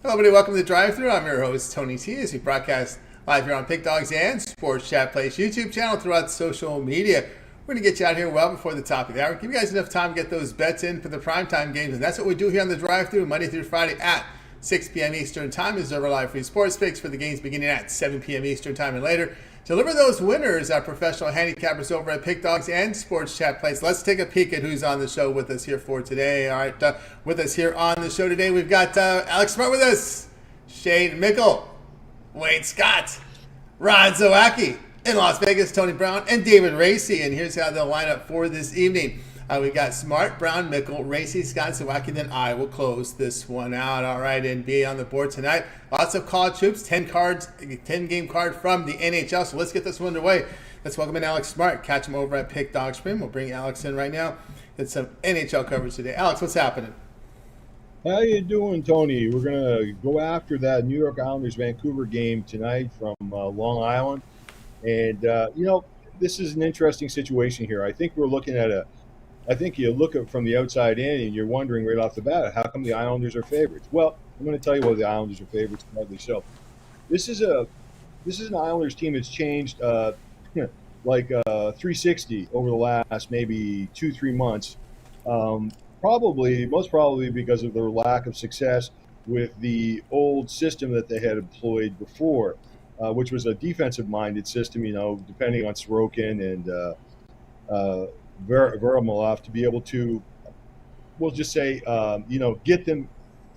Hello, everybody. Welcome to the Drive-Thru. I'm your host, Tony T. As we broadcast live here on Pick Dogs and Sports Chat Place YouTube channel throughout social media. We're going to get you out here well before the top of the hour. Give you guys enough time to get those bets in for the primetime games. And that's what we do here on the Drive-Thru, Monday through Friday at 6 p.m. Eastern Time. Is our live free sports picks for the games beginning at 7 p.m. Eastern Time and later. Deliver those winners, our professional handicappers over at Pick Dogs and Sports Chat Place. Let's take a peek at who's on the show with us here for today. All right, with us here on the show today, we've got Alex Smart with us, Shane Mickle, Wayne Scott, Ron Zawacki, in Las Vegas, Tony Brown, and David Racy. And here's how they'll line up for this evening. We've got Smart, Brown, Mickle, Racy, Scott, Zawacki, and then I will close this one out. All right, NBA on the board tonight. Lots of college hoops, 10-game card from the NHL. So let's get this one underway. Let's welcome in Alex Smart. Catch him over at Pick Dog Stream. We'll bring Alex in right now. Get some NHL coverage today. Alex, what's happening? How you doing, Tony? We're going to go after that New York Islanders-Vancouver game tonight from Long Island. And, this is an interesting situation here. I think we're looking at I think you look at from the outside in and you're wondering right off the bat, how come the Islanders are favorites? Well, I'm going to tell you why the Islanders are favorites. So this is an Islanders team that's changed 360 over the last maybe 2-3 months. Most probably because of their lack of success with the old system that they had employed before, which was a defensive-minded system, depending on Sorokin and Veremalov to be able to, we'll just say, get them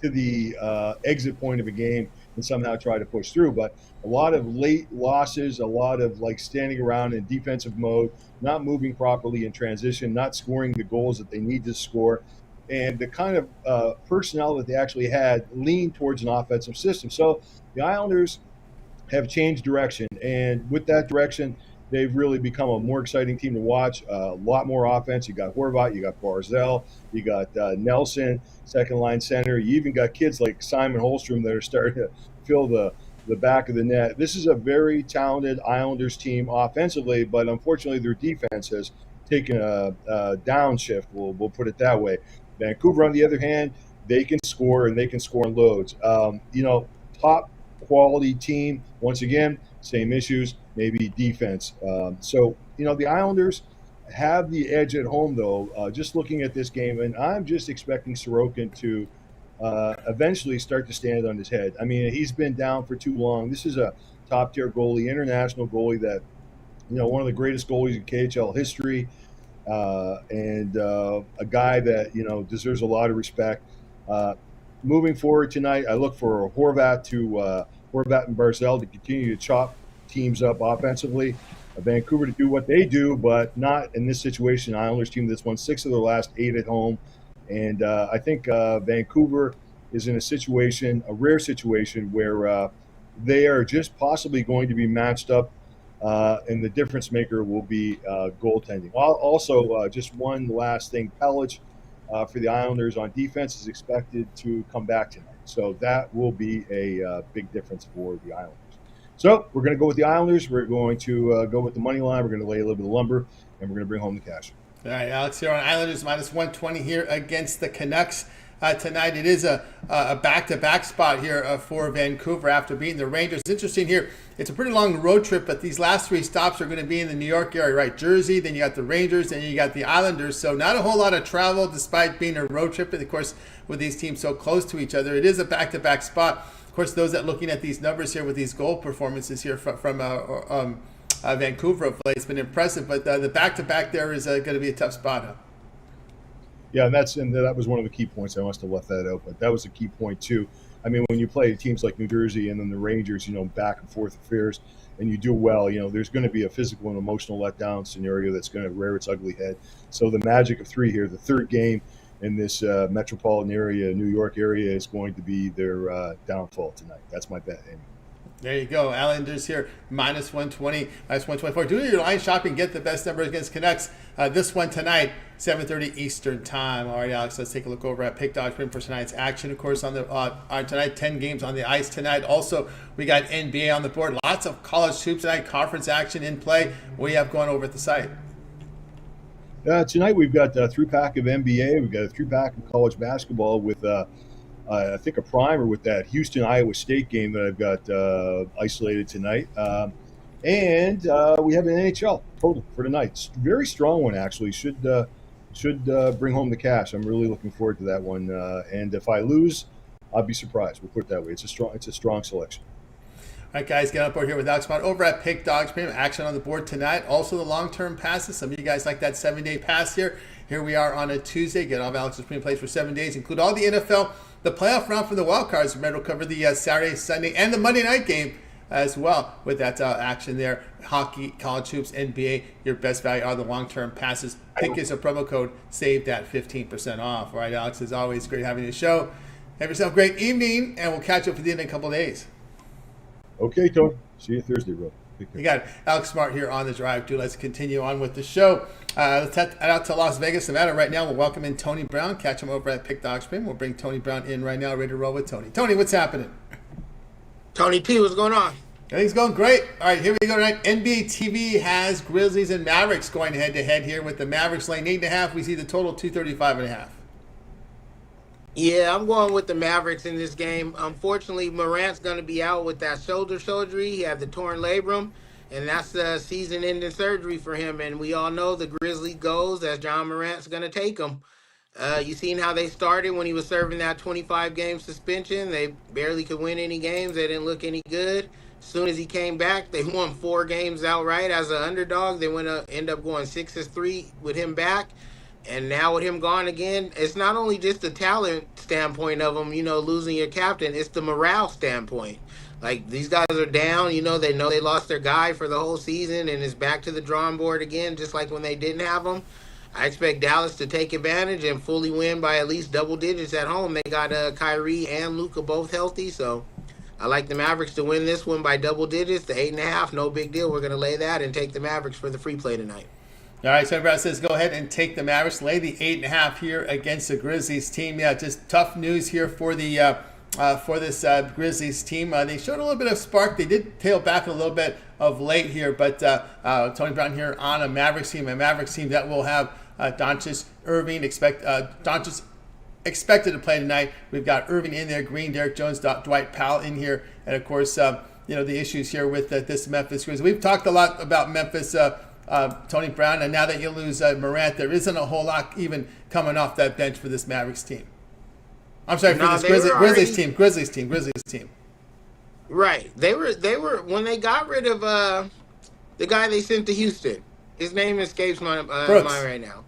to the exit point of a game and somehow try to push through. But a lot of late losses, a lot of standing around in defensive mode, not moving properly in transition, not scoring the goals that they need to score. And the kind of personnel that they actually had leaned towards an offensive system. So the Islanders have changed direction. And with that direction, they've really become a more exciting team to watch. A lot more offense. You got Horvat, you got Barzell, you got Nelson, second line center. You even got kids like Simon Holmstrom that are starting to fill the back of the net. This is a very talented Islanders team offensively, but unfortunately their defense has taken a downshift. We'll put it that way. Vancouver, on the other hand, they can score and they can score in loads. Top quality team. Once again, same issues. Maybe defense. The Islanders have the edge at home, though, just looking at this game. And I'm just expecting Sorokin to eventually start to stand on his head. I mean, he's been down for too long. This is a top-tier goalie, international goalie that, one of the greatest goalies in KHL history, and a guy that, deserves a lot of respect. Moving forward tonight, I look for Horvat and Barzell to continue to chop teams up offensively, Vancouver to do what they do, but not in this situation. Islanders team that's won 6 of their last 8 at home, and I think Vancouver is in a rare situation where they are just possibly going to be matched up, and the difference maker will be goaltending. Also, just one last thing, Pellich for the Islanders on defense is expected to come back tonight, so that will be a big difference for the Islanders. So we're going to go with the Islanders. We're going to go with the money line. We're going to lay a little bit of lumber, and we're going to bring home the cash. All right, Alex, here on Islanders, minus 120 here against the Canucks tonight. It is a back-to-back spot here for Vancouver after beating the Rangers. It's interesting here. It's a pretty long road trip, but these last 3 stops are going to be in the New York area, right? Jersey, then you got the Rangers, then you got the Islanders. So not a whole lot of travel despite being a road trip. And, of course, with these teams so close to each other, it is a back-to-back spot. Of course, those that looking at these numbers here with these goal performances here from Vancouver of late, it's been impressive. But the back-to-back there is going to be a tough spot. Huh? Yeah, and that was one of the key points. I must have left that out, but that was a key point too. I mean, when you play teams like New Jersey and then the Rangers, back and forth affairs, and you do well, there's going to be a physical and emotional letdown scenario that's going to rear its ugly head. So the magic of 3 here, the third game in this metropolitan area, New York area, is going to be their downfall tonight. That's my bet, Amy. There you go. Islanders here, minus 120, minus 124. Do your line shopping. Get the best numbers against Canucks. This one tonight, 7:30 Eastern Time. All right, Alex, let's take a look over at Pick Dog Stream for tonight's action. Of course, on tonight, 10 games on the ice tonight. Also, we got NBA on the board. Lots of college hoops tonight, conference action in play. What do you have going over at the site? Tonight we've got a 3-pack of NBA. We've got a 3-pack of college basketball with I think a primer with that Houston-Iowa State game that I've got isolated tonight. And we have an NHL total for tonight. It's a very strong one, actually. Should bring home the cash. I'm really looking forward to that one. And if I lose, I'll be surprised. We'll put it that way. It's a strong selection. All right, guys, get on board here with Alex Mott over at Pick Dogs Premium. Action on the board tonight. Also, the long-term passes. Some of you guys like that 7-day pass here. Here we are on a Tuesday. Get all of Alex's premium plays for 7 days. Include all the NFL, the playoff round for the wild cards. Remember, we'll cover the Saturday, Sunday, and the Monday night game as well with that action there. Hockey, college hoops, NBA. Your best value are the long-term passes. Pick is a promo code. Save that 15% off. All right, Alex, as always, great having you on the show. Have yourself a great evening, and we'll catch up with you in a couple of days. Okay, Tony. See you Thursday, bro. You got it. Alex Smart here on the drive, too. Let's continue on with the show. Let's head out to Las Vegas, Nevada right now. We'll welcome in Tony Brown. Catch him over at Pick Dogs Premium. We'll bring Tony Brown in right now, ready to roll with Tony. Tony, what's happening? Tony T, what's going on? Everything's going great. All right, here we go tonight. NBA TV has Grizzlies and Mavericks going head-to-head here with the Mavericks laying 8.5. We see the total 235.5. Yeah, I'm going with the Mavericks in this game. Unfortunately, Morant's going to be out with that shoulder surgery. He had the torn labrum, and that's a season-ending surgery for him. And we all know the Grizzly goes as John Morant's going to take him. You seen how they started when he was serving that 25-game suspension. They barely could win any games. They didn't look any good. As soon as he came back, they won 4 games outright as an underdog. They end up going 6-3 with him back. And now with him gone again, it's not only just the talent standpoint of him, losing your captain, it's the morale standpoint. Like, these guys are down, they know they lost their guy for the whole season, and it's back to the drawing board again, just like when they didn't have him. I expect Dallas to take advantage and fully win by at least double digits at home. They got Kyrie and Luka both healthy, so I like the Mavericks to win this one by double digits. The 8.5, no big deal. We're going to lay that and take the Mavericks for the free play tonight. All right, so everybody says go ahead and take the Mavericks. Lay the 8.5 here against the Grizzlies team. Yeah, just tough news here for the for this Grizzlies team. They showed a little bit of spark. They did tail back a little bit of late here, but Tony Brown here on a Mavericks team that will have Doncic, Irving. Doncic expected to play tonight. We've got Irving in there, Green, Derek Jones, Dwight Powell in here, and of course, the issues here with this Memphis Grizzlies. We've talked a lot about Memphis. Tony Brown, and now that you lose Morant, there isn't a whole lot even coming off that bench for this Mavericks team. I'm sorry, for this Grizzlies team. Right. They were when they got rid of the guy they sent to Houston. His name escapes my mind right now.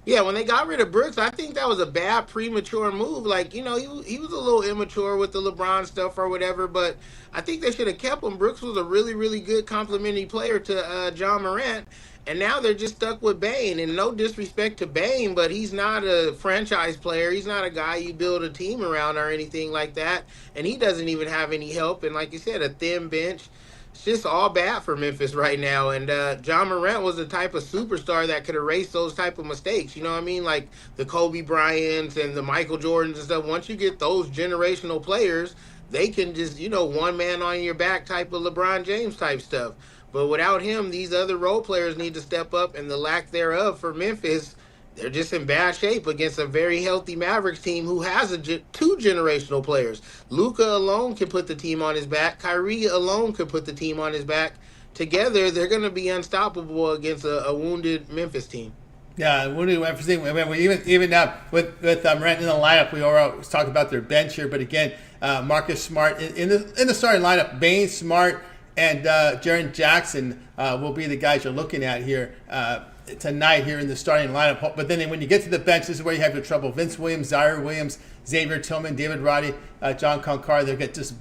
Yeah, when they got rid of Briggs, I think that was a bad premature move. Like, he was a little immature with the LeBron stuff or whatever, but I think they should have kept him. Brooks was a really, really good complimentary player to John Morant, and now they're just stuck with Bane. And no disrespect to Bane, but he's not a franchise player. He's not a guy you build a team around or anything like that, and he doesn't even have any help. And like you said, a thin bench. It's just all bad for Memphis right now. And John Morant was the type of superstar that could erase those type of mistakes. You know what I mean? Like the Kobe Bryants and the Michael Jordans and stuff. Once you get those generational players, they can just, one man on your back type of LeBron James type stuff. But without him, these other role players need to step up, and the lack thereof for Memphis, they're just in bad shape against a very healthy Mavericks team who has two generational players. Luka alone can put the team on his back. Kyrie alone could put the team on his back. Together, they're going to be unstoppable against a wounded Memphis team. Yeah, wounded Memphis team. Even now with Morant in the lineup, we always talk about their bench here. But again, Marcus Smart in the starting lineup, Bane, Smart, and Jaren Jackson will be the guys you're looking at here tonight here in the starting lineup. But then when you get to the bench, this is where you have your trouble. Vince Williams, Zaire Williams, Xavier Tillman, David Roddy, John Concar, they'll get just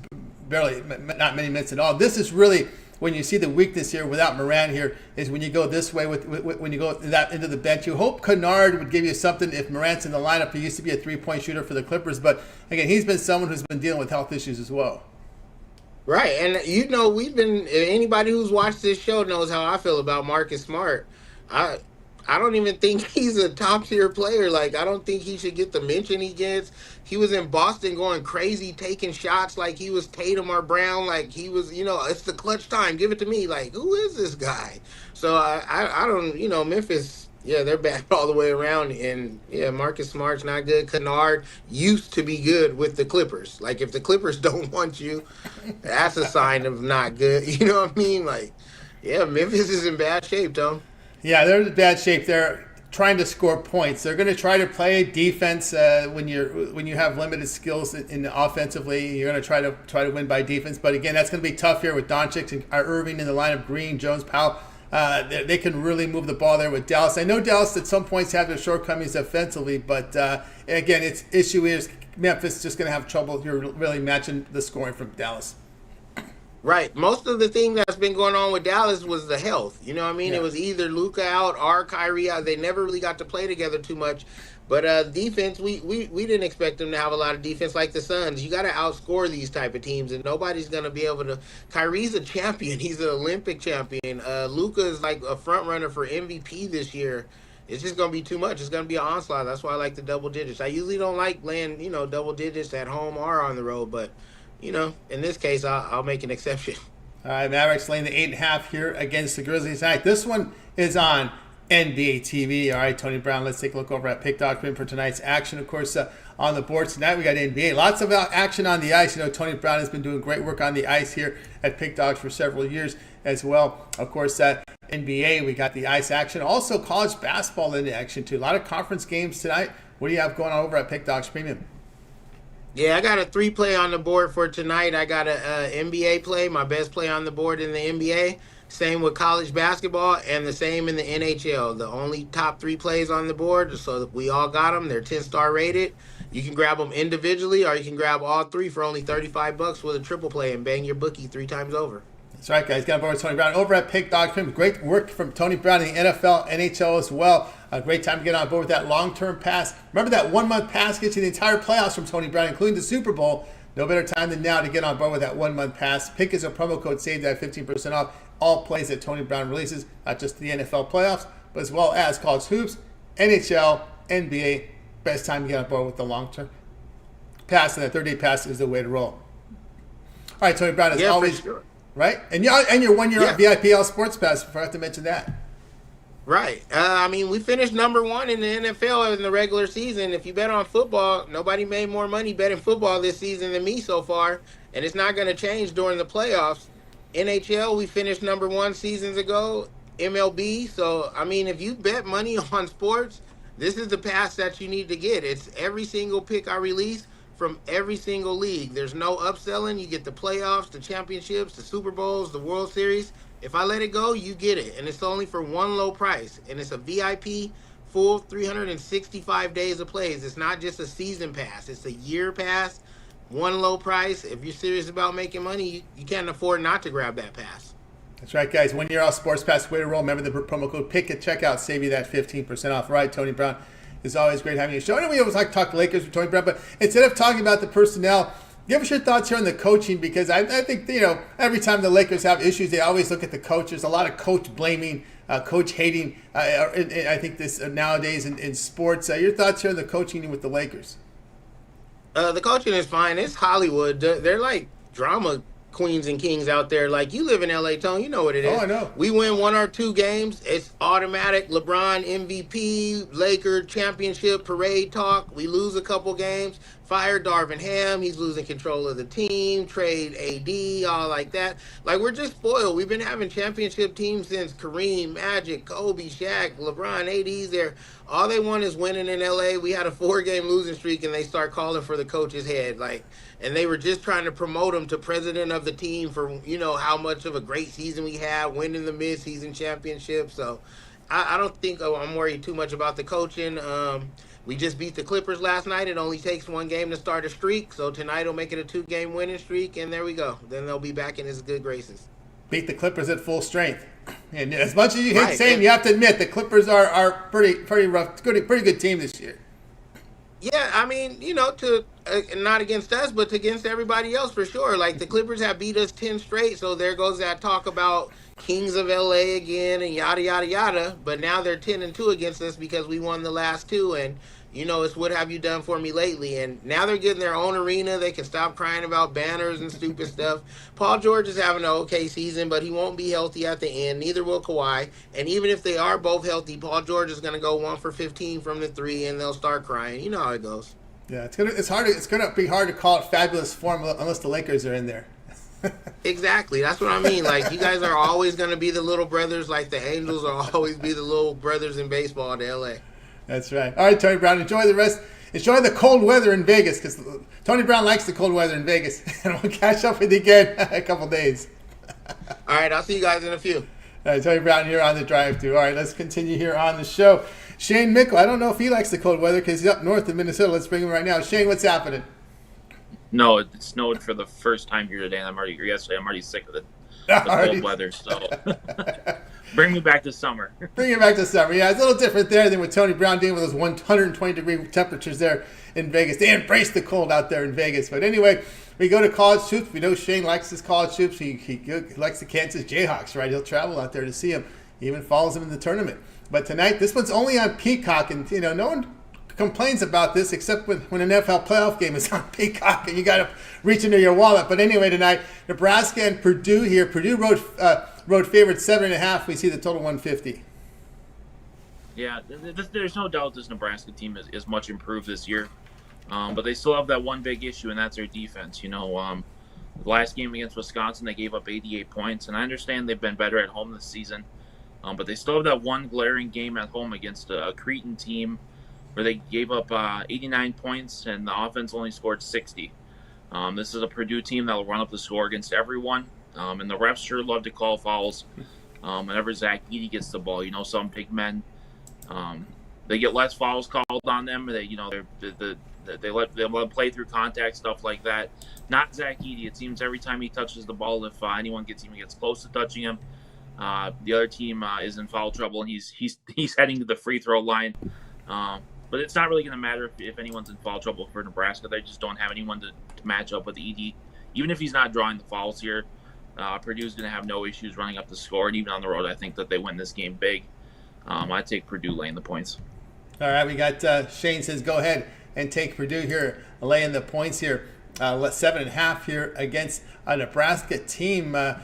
barely, not many minutes at all. This is really when you see the weakness here without Morant here, is when you go this way when you go that into the bench. You hope Kennard would give you something if Morant's in the lineup. He used to be a three-point shooter for the Clippers, but again, he's been someone who's been dealing with health issues as well. Right, and anybody who's watched this show knows how I feel about Marcus Smart. I don't even think he's a top tier player. Like, I don't think he should get the mention he gets. He was in Boston going crazy, taking shots like he was Tatum or Brown, like he was, it's the clutch time, give it to me. Like, who is this guy? So I don't, Memphis, Yeah, they're bad all the way around. And yeah, Marcus Smart's not good. Kennard used to be good with the Clippers. Like if the Clippers don't want you, that's a sign of not good. You know what I mean? Like, yeah, Memphis is in bad shape, Tom. Yeah, they're in bad shape. They're trying to score points. They're going to try to play defense when you have limited skills in offensively. You're going to try to win by defense. But again, that's going to be tough here with Doncic and Irving in the lineup. Green, Jones, Powell. They can really move the ball there with Dallas. I know Dallas at some points have their shortcomings offensively, but again, its issue is Memphis just going to have trouble here really matching the scoring from Dallas. Right. Most of the thing that's been going on with Dallas was the health. You know what I mean? Yeah. It was either Luka out or Kyrie out. They never really got to play together too much. But defense, we didn't expect them to have a lot of defense like the Suns. You got to outscore these type of teams, and nobody's going to be able to. Kyrie's a champion. He's an Olympic champion. Luka is like a front runner for MVP this year. It's just going to be too much. It's going to be an onslaught. That's why I like the double digits. I usually don't like laying, double digits at home or on the road, but in this case, I'll make an exception. All right, Mavericks laying the 8.5 here against the Grizzlies tonight. This one is on NBA TV. All right, Tony Brown, let's take a look over at Pick.com for tonight's action. Of course, on the board tonight, we got NBA. Lots of action on the ice. Tony Brown has been doing great work on the ice here at Pick Dogs for several years as well. Of course, NBA, we got the ice action. Also, college basketball in the action, too. A lot of conference games tonight. What do you have going on over at Pick Dogs Premium? Yeah, I got a 3 play on the board for tonight. I got a NBA play, my best play on the board in the NBA. Same with college basketball, and the same in the NHL. The only top 3 plays on the board, so we all got them. They're 10-star rated. You can grab them individually, or you can grab all 3 for only $35 with a triple play and bang your bookie 3 times over. That's right, guys. Got on board with Tony Brown over at Pick.com. Great work from Tony Brown in the NFL, NHL as well. A great time to get on board with that long-term pass. Remember that 1-month pass gets you the entire playoffs from Tony Brown, including the Super Bowl. No better time than now to get on board with that 1-month pass. Pick is a promo code, save that 15% off all plays that Tony Brown releases, not just the NFL playoffs, but as well as college hoops, NHL, NBA. Best time to get on board with the long-term pass, and that 30-day pass is the way to roll. All right, Tony Brown, as always. For sure. Right? And your 1-year VIP All Sports Pass, I forgot to mention that. Right. We finished number 1 in the NFL in the regular season. If you bet on football, nobody made more money betting football this season than me so far, and it's not going to change during the playoffs. NHL, we finished number 1 seasons ago. MLB, so, if you bet money on sports, this is the pass that you need to get. It's every single pick I release from every single league. There's no upselling. You get the playoffs, the championships, the Super Bowls, the World Series. If I let it go, you get it. And it's only for one low price. And it's a VIP full 365 days of plays. It's not just a season pass. It's a year pass, one low price. If you're serious about making money, you can't afford not to grab that pass. That's right, guys. 1-year All Sports Pass, way to roll. Remember the promo code PICK at checkout. Save you that 15% off. All right, Tony Brown. It's always great having you on the show. I know we always like to talk Lakers with Tony Brown, but instead of talking about the personnel, give us your thoughts here on the coaching, because I think, every time the Lakers have issues, they always look at the coach. There's a lot of coach blaming, coach hating. I think this nowadays in sports. Your thoughts here on the coaching with the Lakers? The coaching is fine. It's Hollywood. They're like drama queens and kings out there. Like, you live in LA, Tone, you know what it is. Oh, I know. We win 1 or 2 games, it's automatic. LeBron MVP, Laker championship parade talk. We lose a couple games, fire Darvin Ham, he's losing control of the team, trade AD, all like that. Like, we're just spoiled. We've been having championship teams since Kareem, Magic, Kobe, Shaq, LeBron, AD's there. All they want is winning in LA. We had a 4-game losing streak, and they start calling for the coach's head. And they were just trying to promote him to president of the team for, how much of a great season we had, winning the mid-season championship. So I don't think I'm worried too much about the coaching. We just beat the Clippers last night. It only takes 1 game to start a streak. So tonight will make it a 2-game winning streak, and there we go. Then they'll be back in his good graces. Beat the Clippers at full strength. And as much as you hate saying, you have to admit the Clippers are pretty rough, pretty good team this year. Yeah, to not against us, but against everybody else for sure. Like, the Clippers have beat us 10 straight, so there goes that talk about Kings of LA again and yada, yada, yada. But now they're 10-2 against us because we won the last 2. And, It's what have you done for me lately? And now they're getting their own arena. They can stop crying about banners and stupid stuff. Paul George is having an okay season, but he won't be healthy at the end. Neither will Kawhi. And even if they are both healthy, Paul George is going to go 1 for 15 from the three, and they'll start crying. You know how it goes. Yeah, it's gonna be hard to call it fabulous form unless the Lakers are in there. Exactly. That's what I mean. Like, you guys are always going to be the little brothers, like the Angels will always be the little brothers in baseball to LA. That's right. All right, Tony Brown, enjoy the cold weather in Vegas, because Tony Brown likes the cold weather in Vegas. And we'll catch up with you again in a couple days. All right, I'll see you guys in a few. All right, Tony Brown here on the drive-thru. All right, let's continue here on the show. Shane Mickle, I don't know if he likes the cold weather because he's up north in Minnesota. Let's bring him right now. Shane, what's happening? No, it snowed for the first time here today. I'm already sick of the cold weather. So bring me back to summer. Bring it back to summer. Yeah, it's a little different there than what Tony Brown did with those 120-degree temperatures there in Vegas. They embrace the cold out there in Vegas. But anyway, we go to college hoops. We know Shane likes his college hoops. He likes the Kansas Jayhawks, right? He'll travel out there to see them. He even follows them in the tournament. But tonight, this one's only on Peacock, and no one complains about this except when an NFL playoff game is on Peacock and you got to reach into your wallet. But anyway, tonight, Nebraska and Purdue here. Purdue road favorite 7.5. We see the total 150. Yeah, there's no doubt this Nebraska team is much improved this year, but they still have that one big issue, and that's their defense. The last game against Wisconsin, they gave up 88 points, and I understand they've been better at home this season, but they still have that one glaring game at home against a Cretan team where they gave up 89 points and the offense only scored 60. This is a Purdue team that will run up the score against everyone, and the refs sure love to call fouls whenever Zach Edey gets the ball. Some big men, they get less fouls called on them. They let them play through contact, stuff like that. Not Zach Edey. It seems every time he touches the ball, if anyone gets close to touching him, the other team is in foul trouble, and he's heading to the free throw line. But it's not really going to matter if anyone's in foul trouble for Nebraska. They just don't have anyone to match up with Edey. Even if he's not drawing the fouls here, Purdue's going to have no issues running up the score. And even on the road, I think that they win this game big. I take Purdue laying the points. All right, we got Shane says go ahead and take Purdue here, laying the points here. 7.5 here against a Nebraska team that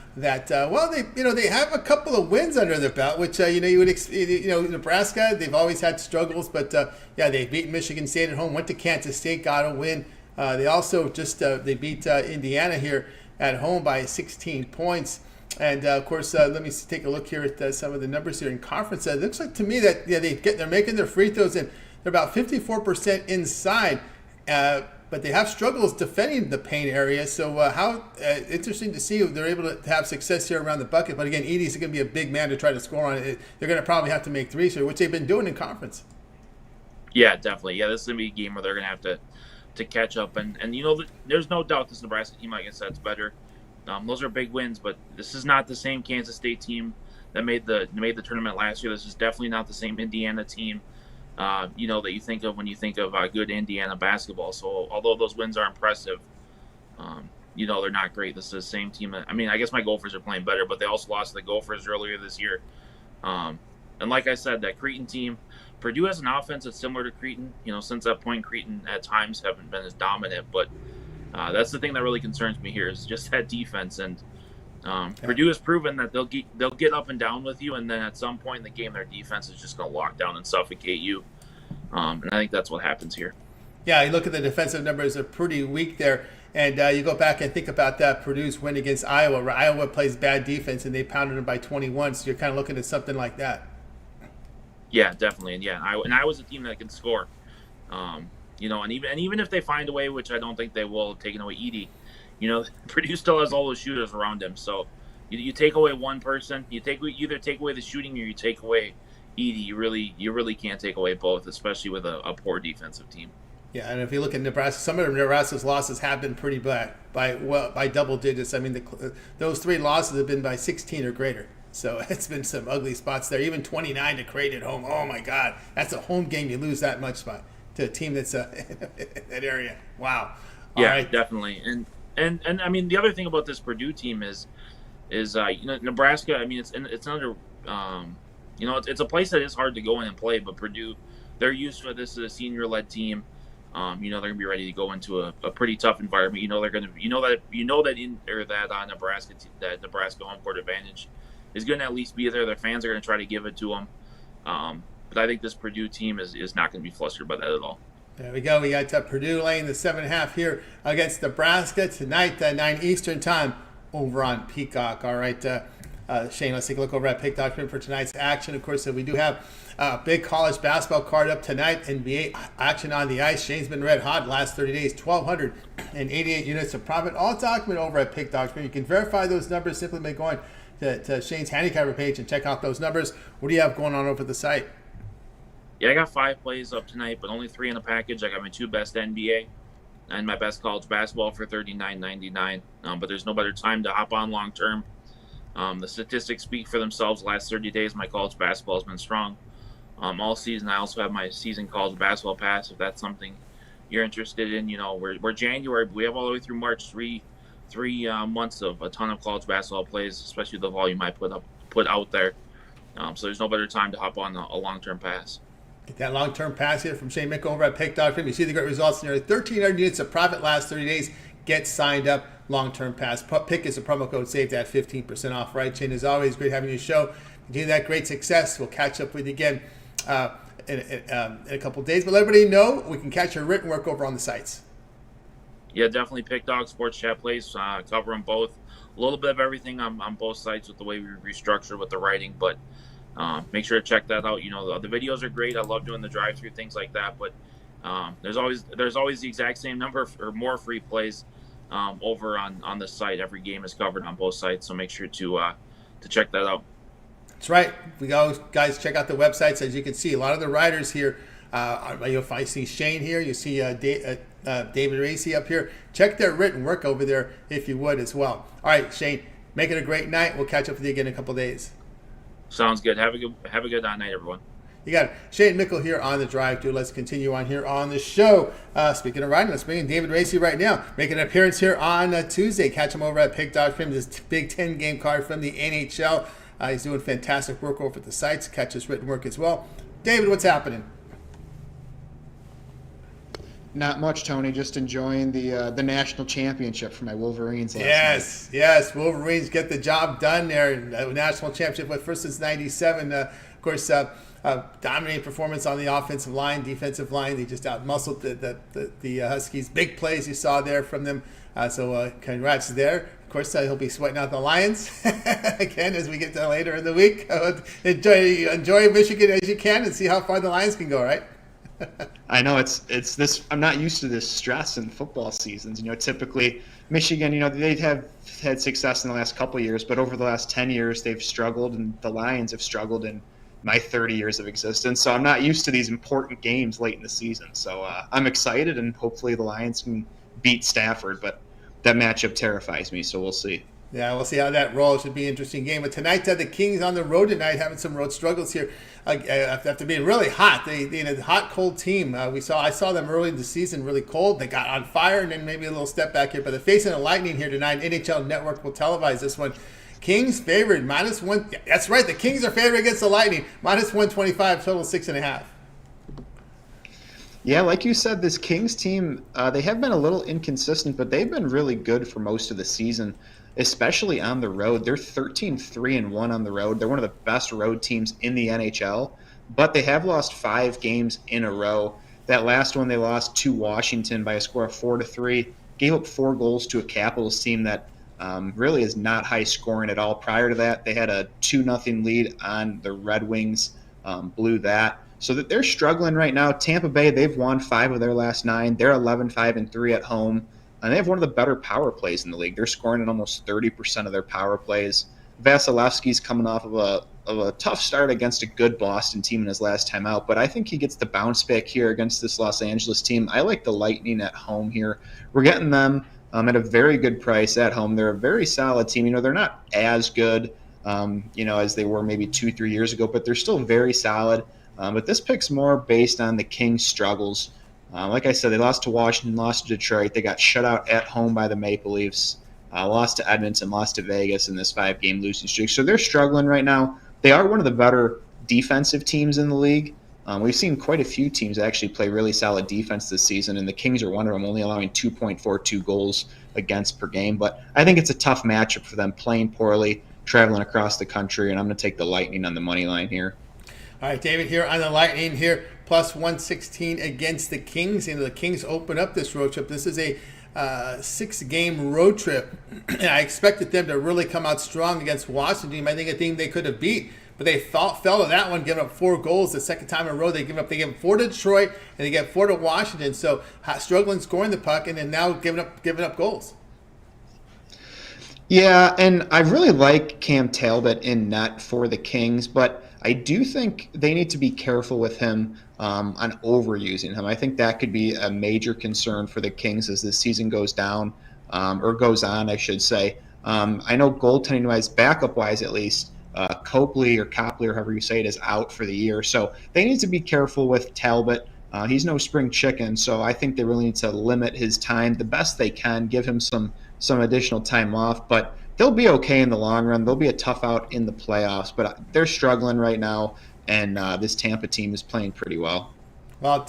they have a couple of wins under their belt, which Nebraska, they've always had struggles, but they beat Michigan State at home, went to Kansas State, got a win. They also they beat Indiana here at home by 16 points. And of course, let me take a look here at some of the numbers here in conference. It looks like to me that they're making their free throws, and they're about 54% inside. But they have struggles defending the paint area. So how interesting to see if they're able to have success here around the bucket. But again, Edey's going to be a big man to try to score on it. They're going to probably have to make threes here, which they've been doing in conference. Yeah, definitely. Yeah, this is going to be a game where they're going to have to catch up. And there's no doubt this Nebraska team, like I said, is better. Those are big wins, but this is not the same Kansas State team that made the tournament last year. This is definitely not the same Indiana team. That you think of when you think of good Indiana basketball. So although those wins are impressive, they're not great. This is the same team. I guess my Gophers are playing better, but they also lost to the Gophers earlier this year. And like I said, that Cretan team, Purdue has an offense that's similar to Cretan. Since that point, Cretan at times haven't been as dominant, but that's the thing that really concerns me here is just that defense. And Purdue has proven that they'll get up and down with you, and then at some point in the game, their defense is just going to lock down and suffocate you. And I think that's what happens here. Yeah, you look at the defensive numbers; are pretty weak there. And you go back and think about that Purdue's win against Iowa, where Iowa plays bad defense, and they pounded them by 21. So you're kind of looking at something like that. Yeah, definitely, and Iowa's a team that can score. And even if they find a way, which I don't think they will, taking away Edey. Purdue still has all those shooters around him. So you take away one person, you either take away the shooting or you take away Edey. You really can't take away both, especially with a poor defensive team. Yeah, and if you look at Nebraska, some of Nebraska's losses have been pretty bad by double digits. I mean, those 3 losses have been by 16 or greater. So it's been some ugly spots there. Even 29 to Creighton at home. Oh my God, that's a home game. You lose that much spot to a team that's in that area. Wow. All right. Definitely. And I mean, the other thing about this Purdue team is Nebraska. I mean, it's another. It's a place that is hard to go in and play, but Purdue they're used to this as a senior-led team. They're gonna be ready to go into a pretty tough environment. They're gonna, that Nebraska home court advantage is gonna at least be there. Their fans are gonna try to give it to them. But I think this Purdue team is not gonna be flustered by that at all. There we go. We got Purdue laying the 7.5 here against Nebraska tonight, 9 Eastern time, over on Peacock. All right, Shane, let's take a look over at Pick Document for tonight's action. Of course, we do have a big college basketball card up tonight. NBA action on the ice. Shane's been red hot the last 30 days. 1,288 units of profit. All document over at Pick Document. You can verify those numbers simply by going to Shane's handicapper page and check out those numbers. What do you have going on over the site? Yeah, I got 5 plays up tonight, but only 3 in the package. I got my 2 best NBA and my best college basketball for $39.99. But there's no better time to hop on long term. The statistics speak for themselves. The last 30 days, my college basketball has been strong. All season. I also have my season college basketball pass. If that's something you're interested in, we're January, but we have all the way through March. Three months of a ton of college basketball plays, especially the volume I put out there. So there's no better time to hop on a long-term pass. Get that long-term pass here from Shane Mick over at Pick.com. You see the great results. Nearly 1,300 units of profit last 30 days. Get signed up. Long-term pass. Pick is a promo code. Save that 15% off. Right, Shane? As always, great having you show. Continue that great success. We'll catch up with you again in a couple of days. But let everybody know we can catch your written work over on the sites. Yeah, definitely Pick Dog Sports Chat Plays. Cover them both. A little bit of everything on both sites with the way we restructure with the writing, but make sure to check that out. The videos are great. I love doing the drive-through, things like that. But there's always the exact same number or more free plays over on the site. Every game is covered on both sites, so make sure to check that out. That's right. We guys check out the websites. As you can see, a lot of the writers here. If I see Shane here, you see David Racy up here. Check their written work over there if you would as well. All right, Shane, make it a great night. We'll catch up with you again in a couple of days. Sounds good. Have a good night, everyone. You got it. Shane Mickle here on the drive through. Let's continue on here on the show. Speaking of writing, let's bring in David Racy right now. Making an appearance here on Tuesday. Catch him over at Pick.com. This Big 10 game card from the NHL. He's doing fantastic work over at the sites. Catch his written work as well. David, what's happening? Not much, Tony. Just enjoying the national championship for my Wolverines last night. Yes. Wolverines get the job done there. National championship with first since '97. Of course, dominating performance on the offensive line, defensive line. They just outmuscled the Huskies. Big plays you saw there from them. So congrats there. Of course, he'll be sweating out the Lions again as we get to later in the week. Enjoy Michigan as you can and see how far the Lions can go, right? I know it's this. I'm not used to this stress in football seasons. Typically Michigan, they have had success in the last couple of years, but over the last 10 years they've struggled, and the Lions have struggled in my 30 years of existence. So I'm not used to these important games late in the season. So I'm excited, and hopefully the Lions can beat Stafford, but that matchup terrifies me. So we'll see. Yeah, we'll see how that rolls. Should be an interesting game. But tonight, the Kings on the road tonight, having some road struggles here. After being really hot, they a hot, cold team. I saw them early in the season, really cold. They got on fire, and then maybe a little step back here. But they're facing the Lightning here tonight. NHL Network will televise this one. Kings favored -1. That's right. The Kings are favored against the Lightning. -125, total 6.5. Yeah, like you said, this Kings team, they have been a little inconsistent, but they've been really good for most of the season, especially on the road. They're 13-3-1 on the road. They're one of the best road teams in the NHL, but they have lost 5 games in a row. That last one, they lost to Washington by a score of 4-3, gave up 4 goals to a Capitals team that really is not high scoring at all. Prior to that, they had a 2-0 lead on the Red Wings, blew that. So that they're struggling right now. Tampa Bay, they've won 5 of their last 9. They're 11-5-3 at home. And they have one of the better power plays in the league. They're scoring at almost 30% of their power plays. Vasilevsky's coming off of a tough start against a good Boston team in his last time out, but I think he gets the bounce back here against this Los Angeles team. I like the Lightning at home here. We're getting them at a very good price at home. They're a very solid team. They're not as good, as they were maybe 2-3 years ago, but they're still very solid. But this pick's more based on the Kings' struggles. Like I said, they lost to Washington, lost to Detroit. They got shut out at home by the Maple Leafs, lost to Edmonton, lost to Vegas in this 5-game losing streak. So they're struggling right now. They are one of the better defensive teams in the league. We've seen quite a few teams actually play really solid defense this season, and the Kings are one of them, only allowing 2.42 goals against per game. But I think it's a tough matchup for them, playing poorly, traveling across the country, and I'm going to take the Lightning on the money line here. All right, David here on the Lightning here, plus 116 against the Kings. And the Kings open up this road trip. This is a 6-game road trip. And I expected them to really come out strong against Washington. I think a team they could have beat. But they fell to that one, giving up 4 goals the second time in a row. They give up 4 to Detroit, and they get 4 to Washington. So struggling scoring the puck, and then now giving up goals. Yeah, and I really like Cam Talbot in net for the Kings, but I do think they need to be careful with him on overusing him. I think that could be a major concern for the Kings as this season goes down, or goes on, I should say. I know goaltending-wise, backup-wise at least, Copley or Copley or however you say it is out for the year. So they need to be careful with Talbot. He's no spring chicken, so I think they really need to limit his time the best they can, give him some additional time off. But they'll be okay in the long run. They'll be a tough out in the playoffs, but they're struggling right now, and this Tampa team is playing pretty well. Well,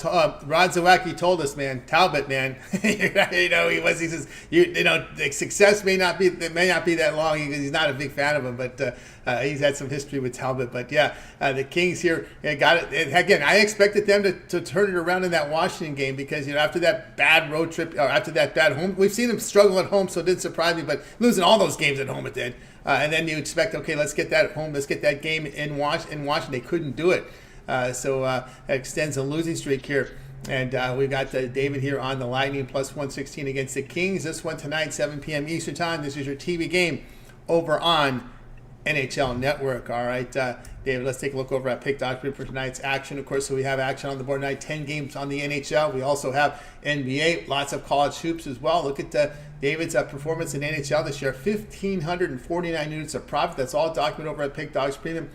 Rod Zawacki told us, man, Talbot, man, he says, the success may not be that long. He's not a big fan of him, but he's had some history with Talbot. But yeah, the Kings here got it. And again, I expected them to turn it around in that Washington game because, after that bad road trip, or after that bad home, we've seen them struggle at home, so it didn't surprise me, but losing all those games at home it did. And then you expect, okay, let's get that at home. Let's get that game in Washington. They couldn't do it. So it extends a losing streak here. And we've got David here on the Lightning, plus 116 against the Kings. This one tonight, 7 p.m. Eastern Time. This is your TV game over on NHL Network. All right, David, let's take a look over at Pick Dog for tonight's action. Of course, so we have action on the board tonight, 10 games on the NHL. We also have NBA, lots of college hoops as well. Look at David's performance in NHL this year, 1,549 units of profit. That's all documented over at Pick Dogs Premium.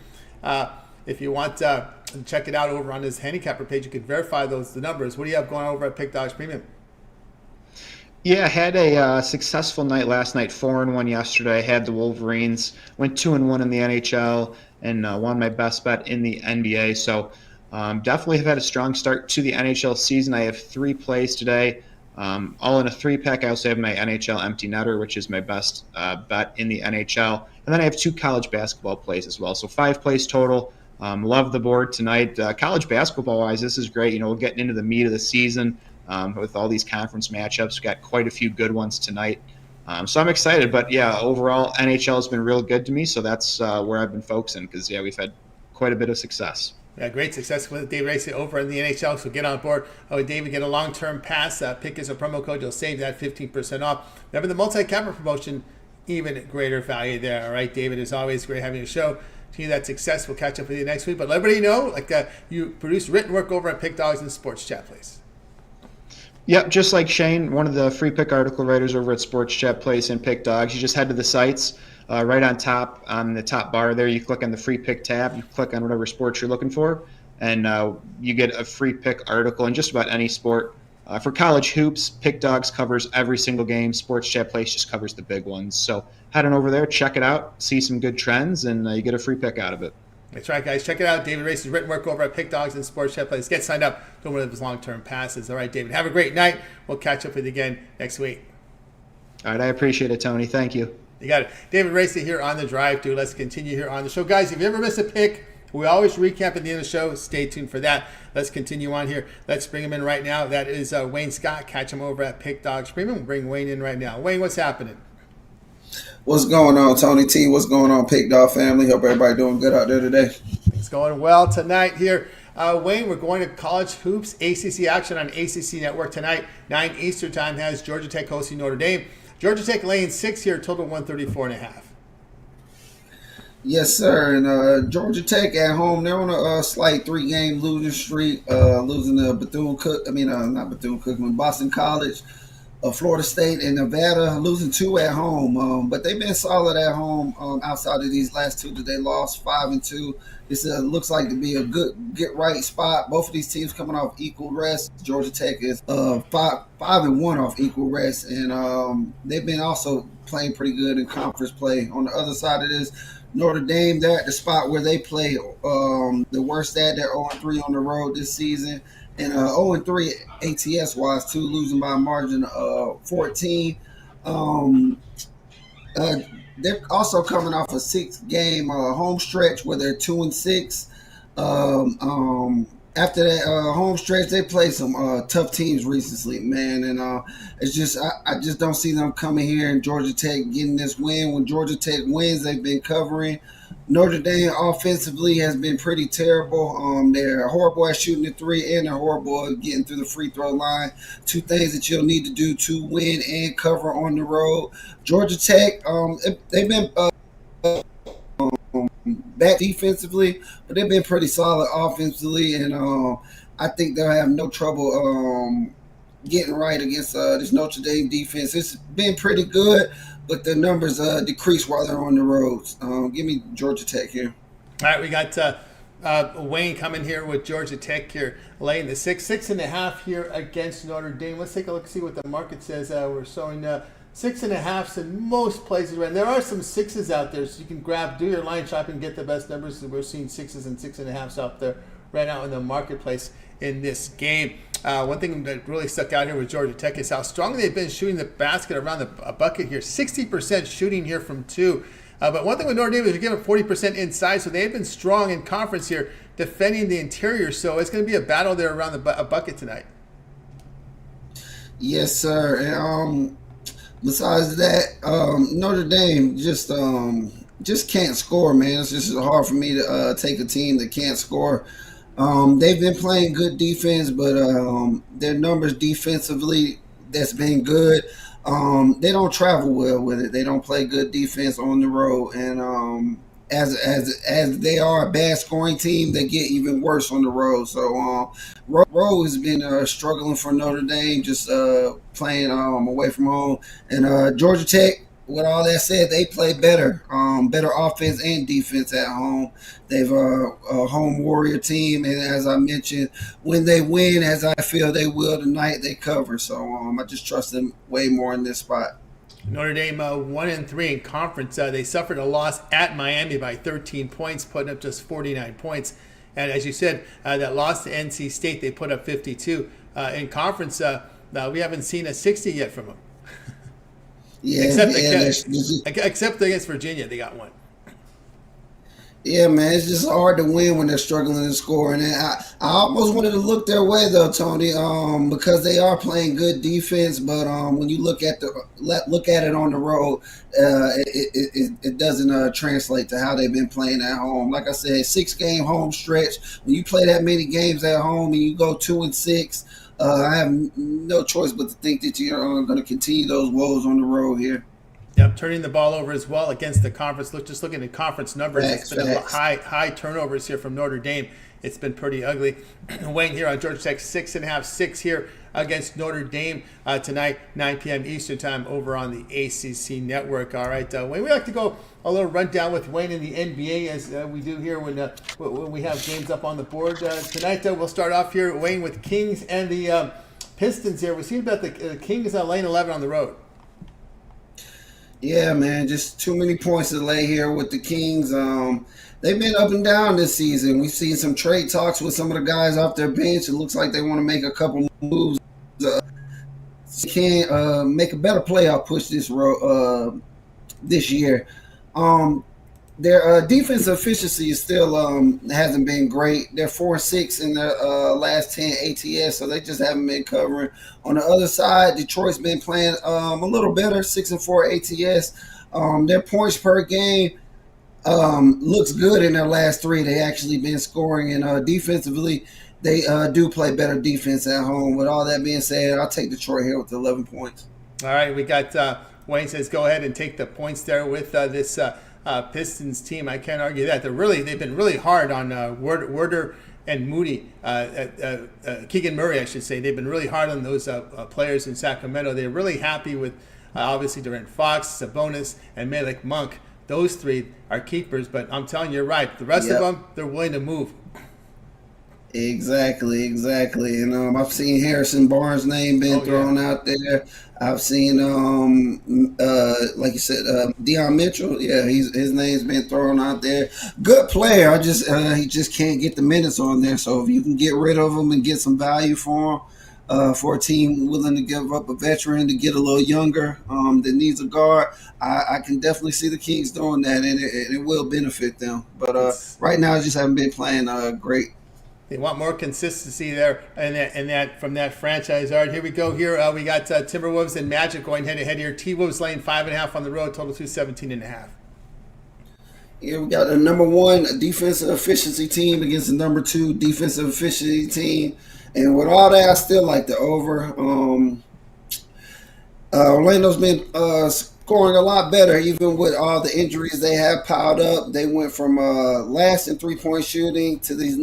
If you want to check it out over on his handicapper page, you can verify the numbers. What do you have going over at Pick Dogs Premium? Yeah, I had a successful night last night, 4-1 yesterday. I had the Wolverines, went 2-1 in the NHL, and won my best bet in the NBA. So definitely have had a strong start to the NHL season. I have 3 plays today, all in a 3-pack. I also have my NHL empty netter, which is my best bet in the NHL. And then I have 2 college basketball plays as well. So 5 plays total. Love the board tonight. College basketball-wise, this is great. We're getting into the meat of the season with all these conference matchups. We've got quite a few good ones tonight. So I'm excited. But, yeah, overall, NHL has been real good to me, so that's where I've been focusing because, yeah, we've had quite a bit of success. Yeah, great success with Dave Racing over in the NHL, so get on board. David, get a long-term pass. Pick as a promo code. You'll save that 15% off. Remember the multi-capper promotion, even greater value there. All right, David, as always, great having you show. To you that success. We'll catch up with you next week. But let everybody know, you produce written work over at Pick Dogs and Sports Chat, please. Yep, just like Shane, one of the free pick article writers over at Sports Chat Place and Pick Dogs. You just head to the sites right on top, on the top bar there. You click on the free pick tab. You click on whatever sports you're looking for, and you get a free pick article in just about any sport. For college hoops, Pick Dogs covers every single game. Sports Chat Place just covers the big ones. So head on over there, check it out, see some good trends, and you get a free pick out of it. That's right, guys. Check it out. David Race's written work over at Pick Dogs and Sports Chat Place. Get signed up to one of his long-term passes. All right, David, have a great night. We'll catch up with you again next week. All right, I appreciate it, Tony. Thank you. You got it. David Race here on The Drive, dude. Let's continue here on the show. Guys, if you ever miss a pick, we always recap at the end of the show. Stay tuned for that. Let's continue on here. Let's bring him in right now. That is Wayne Scott. Catch him over at Pick Dogs Premium. We'll bring Wayne in right now. Wayne, what's happening? What's going on, Tony T? What's going on, Pick Dog family? Hope everybody doing good out there today. It's going well tonight here. Wayne, we're going to college hoops. ACC action on ACC Network tonight. 9 Eastern time has Georgia Tech hosting Notre Dame. Georgia Tech laying 6 here, total 134.5. Yes, sir. And Georgia Tech at home, they're on a slight 3-game losing streak, losing to Boston College, Florida State, and Nevada, losing 2 at home. But they've been solid at home outside of these last 2 that they lost, 5-2. This looks like to be a good get-right spot. Both of these teams coming off equal rest. Georgia Tech is 5-1 off equal rest, and they've been also playing pretty good in conference play. On the other side of this, Notre Dame, they're at the spot where they play the worst at. They're 0-3 on the road this season, and 0-3 ATS wise too, losing by a margin of 14. Um, uh, they're also coming off a 6-game home stretch where they're 2-6. After that home stretch, they played some tough teams recently, man, and it's just I just don't see them coming here and Georgia Tech getting this win. When Georgia Tech wins, they've been covering. Notre Dame offensively has been pretty terrible. They're horrible at shooting the three, and they're horrible at getting through the free throw line. Two things that you'll need to do to win and cover on the road. Georgia Tech, they've been back defensively, but they've been pretty solid offensively, and I think they'll have no trouble getting right against this Notre Dame defense. It's been pretty good, but the numbers decrease while they're on the roads. Give me Georgia Tech here. All right, we got Wayne coming here with Georgia Tech here, laying the 6.5 here against Notre Dame. Let's take a look, see what the market says. We're showing 6.5s in most places, and there are some 6s out there, so you can do your line shopping and get the best numbers. We're seeing 6s and 6.5s out there right now in the marketplace in this game. One thing that really stuck out here with Georgia Tech is how strongly they've been shooting the basket around the bucket here. 60% shooting here from 2. But one thing with Notre Dame is they're giving 40% inside, so they've been strong in conference here defending the interior. So it's going to be a battle there around the bucket tonight. Yes, sir. And besides that, Notre Dame just can't score, man. It's just hard for me to take a team that can't score. They've been playing good defense, but their numbers defensively, that's been good. They don't travel well with it. They don't play good defense on the road, and as they are a bad scoring team, they get even worse on the road. So road has been struggling for Notre Dame, just playing away from home. And Georgia Tech, with all that said, they play better offense and defense at home. They've a home warrior team, and as I mentioned, when they win, as I feel they will tonight, they cover. So I just trust them way more in this spot. Notre Dame 1-3 in conference. They suffered a loss at Miami by 13 points, putting up just 49 points. And as you said, that loss to NC State, they put up 52. In conference, we haven't seen a 60 yet from them. Yeah, except against Virginia, they got one. Yeah, man, it's just hard to win when they're struggling to score. And I almost wanted to look their way, though, Tony, because they are playing good defense. But when you look at it on the road, it doesn't translate to how they've been playing at home. Like I said, 6-game home stretch. When you play that many games at home and you go 2-6, I have no choice but to think that you're going to continue those woes on the road here. Yep, turning the ball over as well against the conference. Just looking at conference numbers, it's been a high turnovers here from Notre Dame. It's been pretty ugly. Wayne here on Georgia Tech, 6.5, 6 here against Notre Dame tonight, 9 p.m. Eastern time over on the ACC network. All right, Wayne, we like to go a little rundown with Wayne in the NBA as we do here when we have games up on the board. Tonight, we'll start off here, Wayne, with Kings and the Pistons here. We're seeing about the Kings lane 11 on the road. Yeah, man, just too many points to lay here with the Kings. They've been up and down this season. We've seen some trade talks with some of the guys off their bench. It looks like they want to make a couple moves. Can make a better playoff push this year. Their defensive efficiency is still hasn't been great. They're 4-6 in their last 10 ATS, so they just haven't been covering. On the other side, Detroit's been playing a little better, 6-4 ATS. Their points per game looks good in their last 3. They actually been scoring, and defensively, they do play better defense at home. With all that being said, I'll take Detroit here with 11 points. All right, we got Wayne says go ahead and take the points there with this Pistons team. I can't argue that. They've been really hard on Werder and Moody, Keegan Murray, I should say. They've been really hard on those players in Sacramento. They're really happy with obviously Durant Fox, Sabonis, and Malik Monk. Those 3 are keepers, but I'm telling you, you're right. The rest of them, they're willing to move. Exactly. And I've seen Harrison Barnes' name being thrown out there. I've seen, like you said, Deion Mitchell. Yeah, his name's been thrown out there. Good player. He just can't get the minutes on there. So if you can get rid of him and get some value for him, for a team willing to give up a veteran to get a little younger that needs a guard, I can definitely see the Kings doing that, and it will benefit them. But right now, I just haven't been playing great. They want more consistency there and that from that franchise. All right, here we go. Here we got Timberwolves and Magic going head-to-head here. T-Wolves laying 5.5 on the road, total 217.5. Yeah, we got a number 1 defensive efficiency team against the number 2 defensive efficiency team. And with all that, I still like the over. Orlando's been scoring a lot better, even with all the injuries they have piled up. They went from last in 3-point shooting to these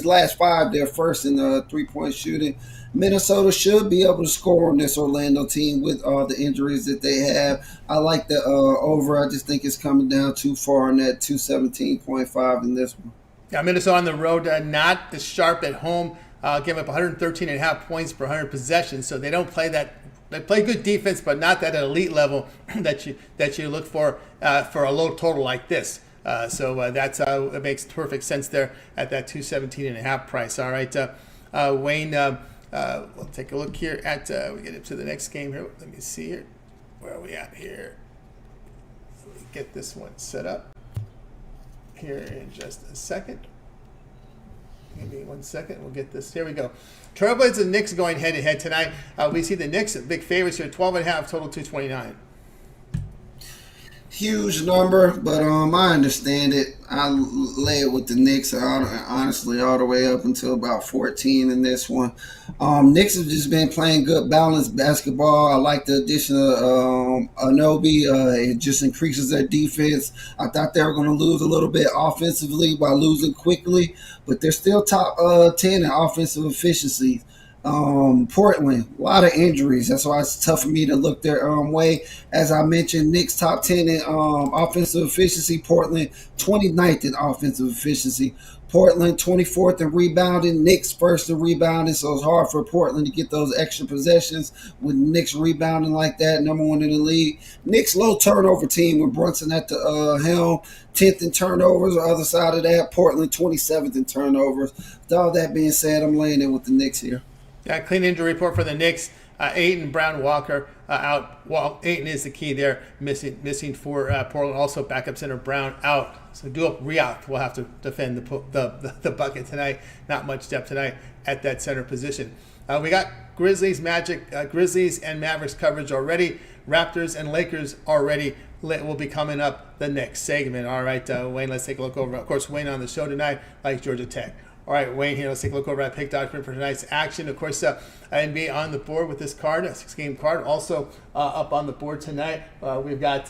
last 5. They're first in 3-point shooting. Minnesota should be able to score on this Orlando team with all the injuries that they have. I like the over. I just think it's coming down too far on that 217.5 in this one. Yeah, Minnesota on the road, not as sharp at home. Give up 113.5 points per 100 possessions, so they don't play that. They play good defense, but not that elite level that you look for a low total like this. So it makes perfect sense there at that 217.5 price. All right, Wayne, we'll take a look here at we get into the next game here. Let me see here. Where are we at here? Let me get this one set up here in just a second. Give me 1 second. We'll get this. Here we go. Trailblazers and Knicks going head-to-head tonight. We see the Knicks big favorites here, 12.5, total 229. Huge number, but I understand it. I lay it with the Knicks, honestly, all the way up until about 14 in this one. Knicks have just been playing good, balanced basketball. I like the addition of Anobi. It just increases their defense. I thought they were going to lose a little bit offensively by losing quickly, but they're still top 10 in offensive efficiency. Portland, a lot of injuries. That's why it's tough for me to look their way. As I mentioned, Knicks top 10 in offensive efficiency. Portland 29th in offensive efficiency. Portland 24th in rebounding. Knicks first in rebounding. So it's hard for Portland to get those extra possessions with Knicks rebounding like that. Number 1 in the league. Knicks low turnover team with Brunson at the helm. 10th in turnovers. The other side of that, Portland 27th in turnovers. With all that being said, I'm laying it with the Knicks here. Yeah, clean injury report for the Knicks. Ayton, Brown, Walker out. Well, Ayton is the key there. Missing for Portland. Also, backup center Brown out. So Duop Riot will have to defend the bucket tonight. Not much depth tonight at that center position. We got Grizzlies, Magic, Grizzlies and Mavericks coverage already. Raptors and Lakers already will be coming up the next segment. All right, Wayne, let's take a look over. Of course, Wayne on the show tonight, like Georgia Tech. All right, Wayne here. Let's take a look over at Pick Document for tonight's action. Of course, NBA on the board with this card, a 6-game card. Also up on the board tonight, we've got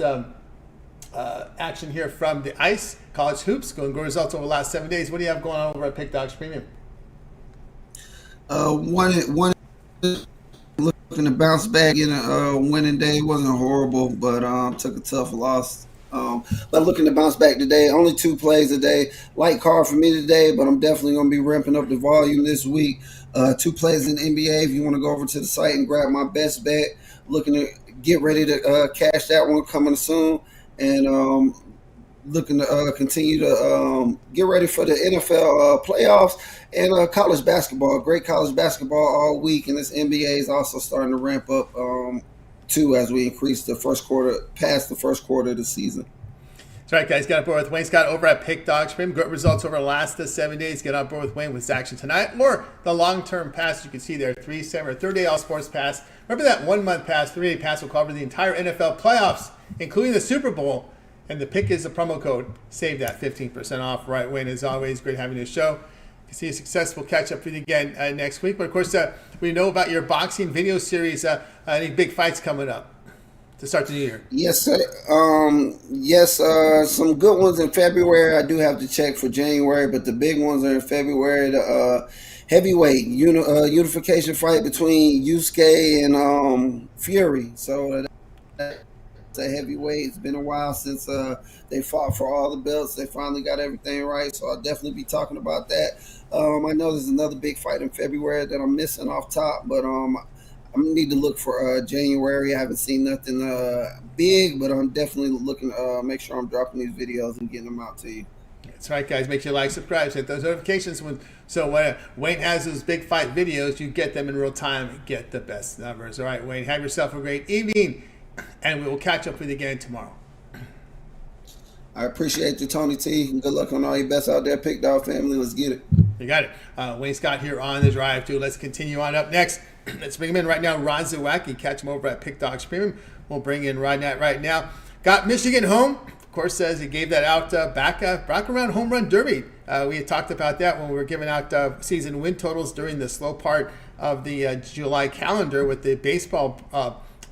action here from the Ice College Hoops. Going results over the last 7 days. What do you have going on over at Pick Dogs Premium? One looking to bounce back in a winning day. Wasn't horrible, but took a tough loss. But looking to bounce back today. Only 2 plays a day. Light card for me today, but I'm definitely going to be ramping up the volume this week. 2 plays in the NBA. If you want to go over to the site and grab my best bet, looking to get ready to cash that one coming soon. And looking to continue to get ready for the NFL playoffs and college basketball. Great college basketball all week, and this NBA is also starting to ramp up too as we increase the first quarter, past the first quarter of the season. That's right, guys. Got on board with Wayne Scott over at Pick Dogs Premium. Good results over the last 7 days. Get on board with Wayne with action tonight, or the long-term pass you can see there, 30-day all sports pass. Remember that 1 month pass, 3-day pass will cover the entire NFL playoffs, including the Super Bowl. And the pick is the promo code. Save that 15% off. Right, Wayne, as always, great having you show. You see a success. We'll catch up with you again next week. But of course, we know about your boxing video series. Any big fights coming up to start the new year? Yes, sir. Some good ones in February. I do have to check for January, but the big ones are in February. The heavyweight unification fight between Yusuke and Fury. So it's a heavyweight. It's been a while since they fought for all the belts. They finally got everything right, so I'll definitely be talking about that. I know there's another big fight in February that I'm missing off top, but I need to look for January. I haven't seen nothing big, but I'm definitely looking to make sure I'm dropping these videos and getting them out to you. That's right, guys. Make sure you like, subscribe, hit those notifications. When Wayne has those big fight videos, you get them in real time and get the best numbers. All right, Wayne, have yourself a great evening, and we will catch up with you again tomorrow. I appreciate you, Tony T. And good luck on all your bets out there, Pick Dog family. Let's get it. You got it. Wayne Scott here on the drive, too. Let's continue on up next. Let's bring him in right now. Ron Zawacki. Catch him over at Pick Dogs Premium. We'll bring in Rodnett right now. Got Michigan home. Of course, says he gave that out back around Home Run Derby. We had talked about that when we were giving out season win totals during the slow part of the July calendar with the baseball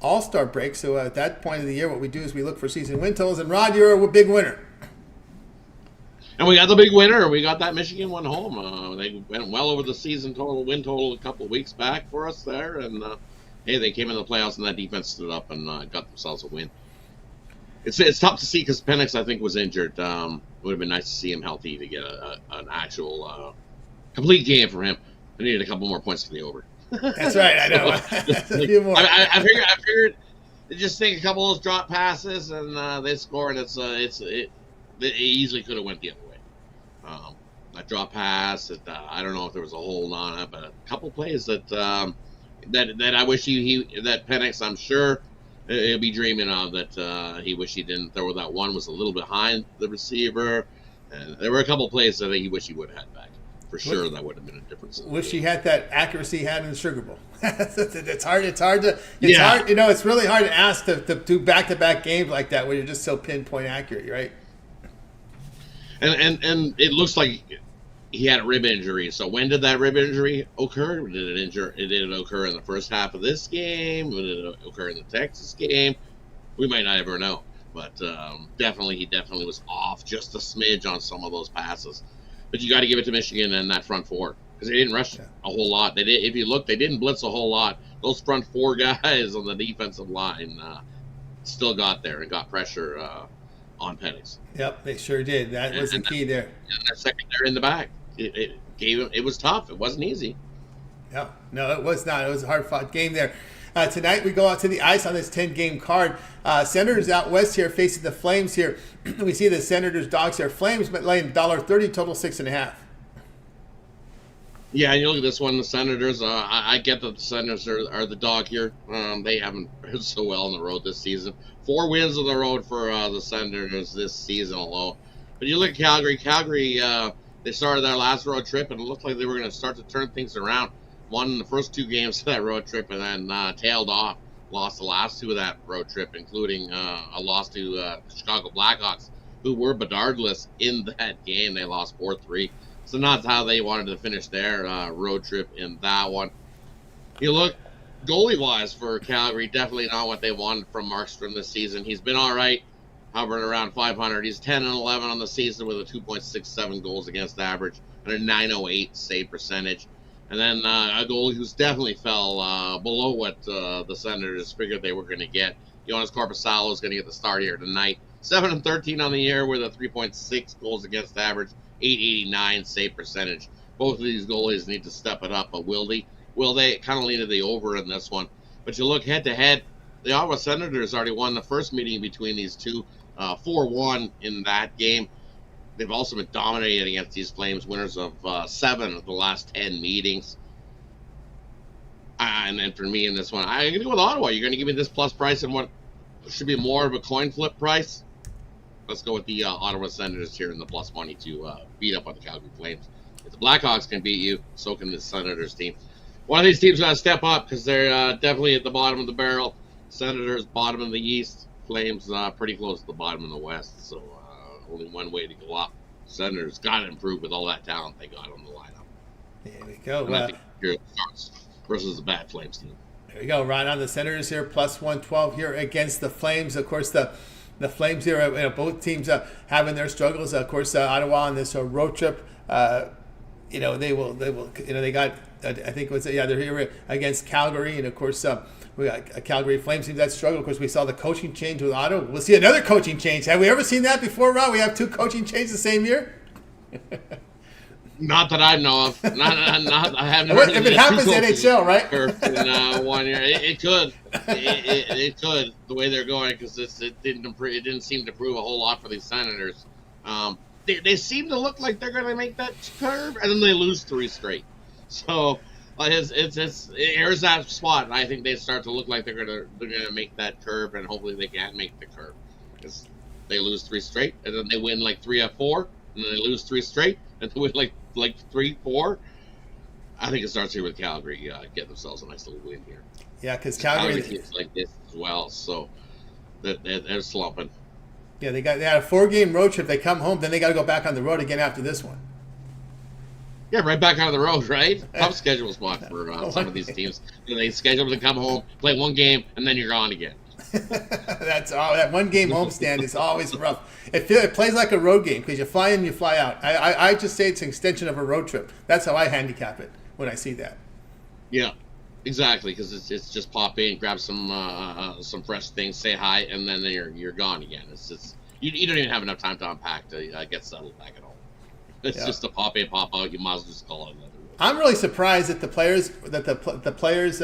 all-star break. So at that point of the year, what we do is we look for season win totals. And Rod, you're a big winner. And we got the big winner. We got that Michigan one home. They went well over the season win total a couple of weeks back for us there. And, hey, they came in the playoffs and that defense stood up and got themselves a win. It's tough to see because Penix, I think, was injured. It would have been nice to see him healthy to get an actual complete game for him. I needed a couple more points for the over. That's right. I know. A few more. I figured they just take a couple of those drop passes and they score, and it easily could have went the other way. That drop pass, I don't know if there was a hold on it, but a couple plays that I wish that Penix, I'm sure he'll be dreaming of, that he wish he didn't throw. That one was a little behind the receiver, and there were a couple plays that he wish he would have had back. For sure, that would have been a difference. Wish he had that accuracy he had in the Sugar Bowl. It's hard. You know, it's really hard to ask to do back-to-back games like that where you're just so pinpoint accurate, right? And it looks like he had a rib injury. So when did that rib injury occur? Did it occur in the first half of this game? Did it occur in the Texas game? We might not ever know. But he definitely was off just a smidge on some of those passes. But you got to give it to Michigan and that front four because they didn't rush a whole lot. They did. If you look, they didn't blitz a whole lot. Those front four guys on the defensive line still got there and got pressure on Penix. Yep, they sure did. That was the key there. And their secondary in the back, it was tough. It wasn't easy. No, it was not. It was a hard-fought game there. Tonight we go out to the ice on this 10-game card. Senators out west here facing the Flames here. We see the Senators dogs here. Flames but laying $1.30, total 6.5. Yeah, and you look at this one, the Senators. I get that the Senators are the dog here. They haven't played so well on the road this season. 4 wins on the road for the Senators this season alone. But you look at Calgary. Calgary, they started their last road trip, and it looked like they were going to start to turn things around. Won the first 2 games of that road trip, and then tailed off. Lost the last 2 of that road trip, including a loss to the Chicago Blackhawks, who were Bedardless in that game. They lost 4-3. So not how they wanted to finish their road trip in that one. You look goalie-wise for Calgary, definitely not what they wanted from Markstrom this season. He's been all right, hovering around 500. He's 10-11 on the season with a 2.67 goals against average and a 908 save percentage. And then a goalie who's definitely fell below what the Senators figured they were going to get. Jonas Korpisalo is going to get the start here tonight. 7-13 on the year with a 3.6 goals against average, 889 save percentage. Both of these goalies need to step it up, but will they? Will they? Kind of leaning the over in this one. But you look head-to-head, the Ottawa Senators already won the first meeting between these two, 4-1 in that game. They've also been dominated against these Flames, winners of 7 of the last 10 meetings. And then for me in this one, I'm going to go with Ottawa. You're going to give me this plus price and what should be more of a coin flip price? Let's go with the Ottawa Senators here in the plus money to beat up on the Calgary Flames. If the Blackhawks can beat you, so can the Senators team. One of these teams got to step up because they're definitely at the bottom of the barrel. Senators, bottom of the East. Flames, pretty close to the bottom of the West. So only one way to go up. Senators got to improve with all that talent they got on the lineup. There we go. And I think here it starts versus the bad Flames team. There we go. Right on the Senators here, plus 112 here against the Flames. Of course, the Flames here, both teams having their struggles. Of course, Ottawa on this road trip, they got, I think it was, they're here against Calgary. And of course, we got a Calgary Flames team that struggle. Of course, we saw the coaching change with Ottawa. We'll see another coaching change. Have we ever seen that before, Rob? We have 2 coaching changes the same year? Not that I know of. Not I haven't heard if it happens, NHL, right? In 1 year, it could. It could the way they're going because it didn't seem to prove a whole lot for these Senators. They seem to look like they're going to make that curve, and then they lose 3 straight. So here's that spot. And I think they start to look like they're gonna make that curve, and hopefully they can make the curve because they lose 3 straight, and then they win like 3 out of 4, and then they lose 3 straight, and they win like 3, 4. I think it starts here with Calgary getting themselves a nice little win here. Yeah, because Calgary keeps like this as well, so they're slumping. Yeah, they had a 4-game road trip. They come home, then they got to go back on the road again after this one. Yeah, right back on the road, right? Tough schedule spot for some of these teams. They schedule them to come home, play 1 game, and then you're gone again. That's all. That 1-game homestand is always rough. It plays like a road game because you fly in, you fly out. I just say it's an extension of a road trip. That's how I handicap it when I see that. Yeah, exactly. Because it's just pop in, grab some fresh things, say hi, and then you're gone again. It's you don't even have enough time to unpack to get settled back at home. It's just a pop in, pop out. You might as well just call it another road. I'm really surprised that the players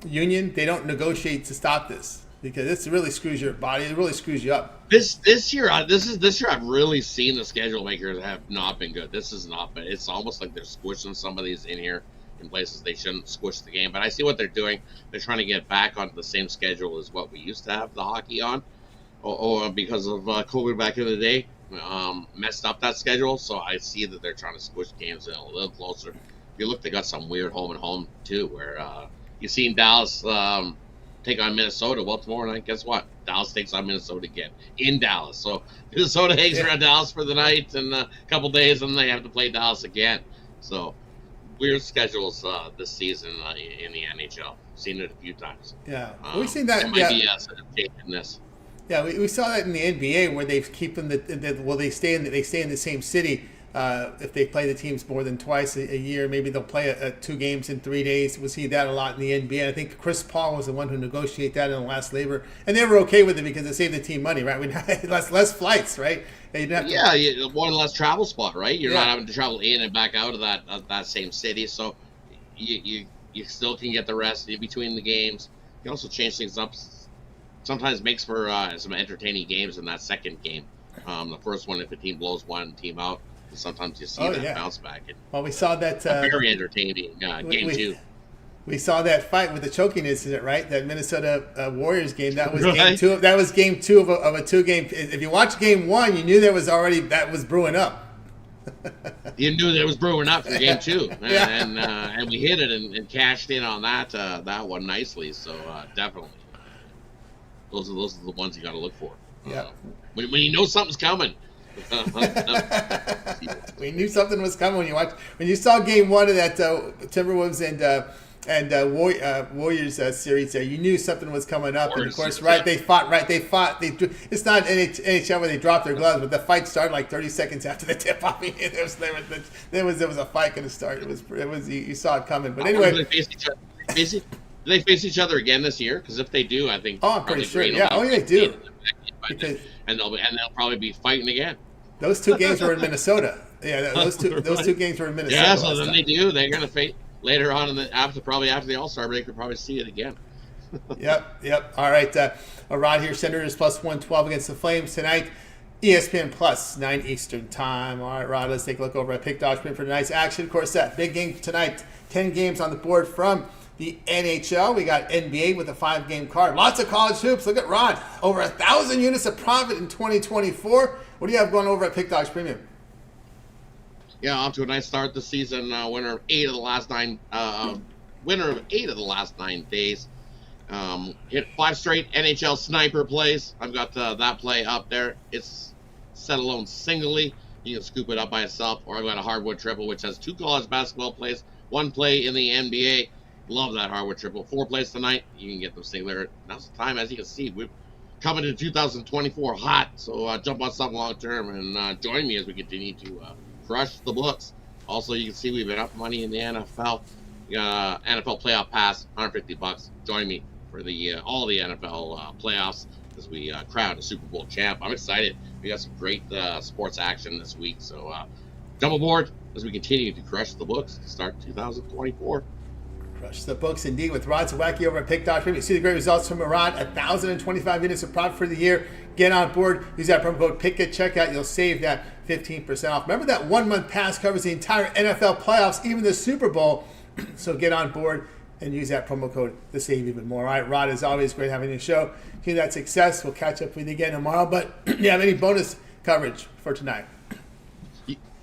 union, they don't negotiate to stop this. Because this really screws your body. It really screws you up. This year I've really seen the schedule makers have not been good. This is not been. It's almost like they're squishing some of these in here in places they shouldn't squish the game. But I see what they're doing. They're trying to get back onto the same schedule as what we used to have the hockey on, or because of COVID back in the day, messed up that schedule. So I see that they're trying to squish games in a little closer. If you look, they got some weird home and home too, where you've seen Dallas. Take on Minnesota. Well, tomorrow night, guess what? Dallas takes on Minnesota again in Dallas. So Minnesota hangs around Dallas for the night and a couple days, and then they have to play Dallas again. So weird schedules this season in the NHL. Seen it a few times. Yeah, we've seen that. It might be in this. Yeah, we saw that in the NBA where they keep them. They stay in the same city. If they play the teams more than twice a year, maybe they'll play 2 games in 3 days. We'll see that a lot in the NBA. I think Chris Paul was the one who negotiated that in the last labor, and they were okay with it because it saved the team money, right? We had less flights, right? One less travel spot, right? You're not having to travel in and back out of that same city, so you still can get the rest in between the games. You can also change things up. Sometimes makes for some entertaining games in that second game. The first one, if a team blows one team out. Sometimes you see bounce back. Well, we saw that very entertaining game 2. We saw that fight with the choking incident, right? That Minnesota Warriors game. That was game 2. That was game 2 of a 2-game. If you watch game 1, you knew that was brewing up. You knew that was brewing up for game 2, and we hit it and cashed in on that one nicely. So definitely, those are the ones you got to look for. Yeah, when you know something's coming. We knew something was coming when you saw game 1 of that Timberwolves and Warriors series there. You knew something was coming up, and of course, they fought. It's not NHL where they dropped their gloves, but the fight started like 30 seconds after the tip off. There was a fight going to start. It was you saw it coming. But anyway, do they face each other again this year? Because if they do, I think I'm pretty sure. Yeah, they do. And they'll probably be fighting again. Those 2 games were in Minnesota. Yeah, those two games were in Minnesota. Yeah, so then they do. They're going to face later on after the All-Star break. We'll probably see it again. Yep. All right, Rod here. Senators plus 112 against the Flames tonight. ESPN Plus 9 Eastern time. All right, Rod. Let's take a look over at Pick Dodge Print for tonight's action. Of course, that big game tonight. 10 games on the board from the NHL. We got NBA with a 5-game card. Lots of college hoops. Look at Rod. Over 1,000 units of profit in 2024. What do you have going over at Pick Dodge Premium? Yeah, off to a nice start this season. Winner of 8 of the last 9. Winner of 8 of the last 9 days. Hit 5 straight NHL sniper plays. I've got that play up there. It's set alone singly. You can scoop it up by itself. Or I've got a hardwood triple, which has 2 college basketball plays, 1 play in the NBA. Love that hardwood triple. 4 plays tonight. You can get them singular. Now's the time, as you can see. We're coming to 2024 hot. So jump on something long term and join me as we continue to crush the books. Also, you can see we've been up money in the NFL. We got NFL playoff pass, $150. Join me for all the NFL playoffs as we crown a Super Bowl champ. I'm excited. We got some great sports action this week. So Jump aboard as we continue to crush the books to start 2024. Crush the books indeed with Rod Zawacki over at Pick.com. You see the great results from Rod. 1,025 units of profit for the year. Get on board. Use that promo code PICK at checkout. You'll save that 15% off. Remember that 1 month pass covers the entire NFL playoffs, even the Super Bowl. So get on board and use that promo code to save even more. All right, Rod, as always, great having you show. Continue that success. We'll catch up with you again tomorrow. But do you have any bonus coverage for tonight?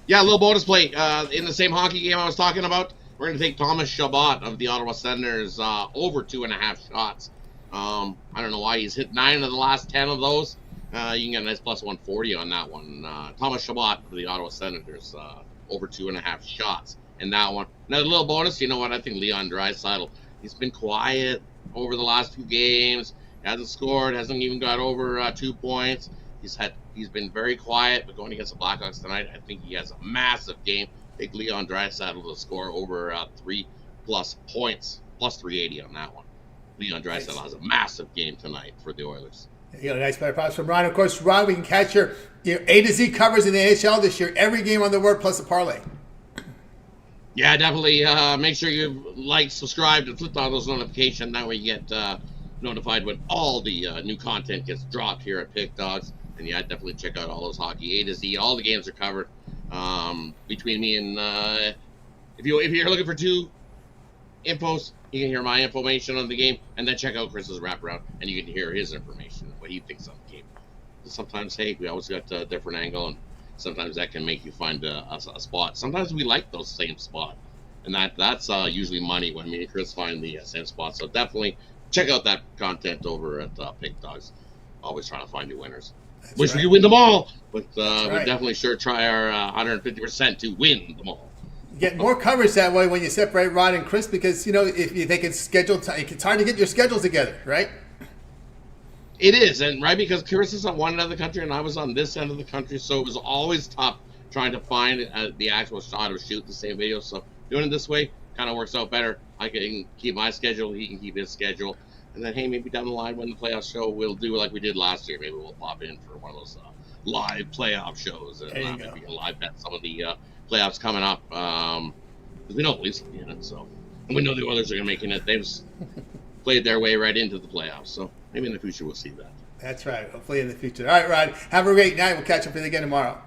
Yeah, a little bonus play. In the same hockey game I was talking about, we're going to take Thomas Chabot of the Ottawa Senators over 2.5 shots. I don't know why he's hit 9 of the last 10 of those. You can get a nice plus 140 on that one. Thomas Chabot of the Ottawa Senators over 2.5 shots in that one. Another little bonus, you know what? I think Leon Draisaitl, he's been quiet over the last few games. Hasn't scored, hasn't even got over 2 points. He's been very quiet, but going against the Blackhawks tonight, I think he has a massive game. Take Leon Draisaitl to score over 3+ points, plus 380 on that one. Leon Draisaitl has a massive game tonight for the Oilers. You know, nice player props from Ron. Of course, Ron, we can catch your A to Z covers in the NHL this year. Every game on the word plus a parlay. Yeah, definitely. Make sure you like, subscribe, and flip on those notifications. That way you get notified when all the new content gets dropped here at Pick Dogs. And yeah, definitely check out all those hockey A to Z. All the games are covered between me and if you're looking for 2 infos, you can hear my information on the game, and then check out Chris's wraparound, and you can hear his information, what he thinks on the game. Sometimes, hey, we always got a different angle, and sometimes that can make you find a spot. Sometimes we like those same spot, and that's usually money when me and Chris find the same spot. So definitely check out that content over at Pick Dogs. Always trying to find new winners. Wish we could win them all, but we'll definitely sure try our 150% to win them all. Get more coverage that way when you separate Rod and Chris, because if they can schedule time, it's hard to get your schedules together, right? It is, and right, because Chris is on one end of the country and I was on this end of the country, so it was always tough trying to find the actual shot of shooting the same video. So doing it this way kind of works out better. I can keep my schedule, he can keep his schedule, and then hey, maybe down the line when the playoff show, we'll do like we did last year. Maybe we'll pop in for one of those live playoff shows and maybe a live bet some of the playoffs coming up, because we know the Leafs will be in it, so, and we know the Oilers are going to make it. They've played their way right into the playoffs, so maybe in the future we'll see that. That's right. Hopefully in the future. All right, Rod. Have a great night. We'll catch up with you again tomorrow.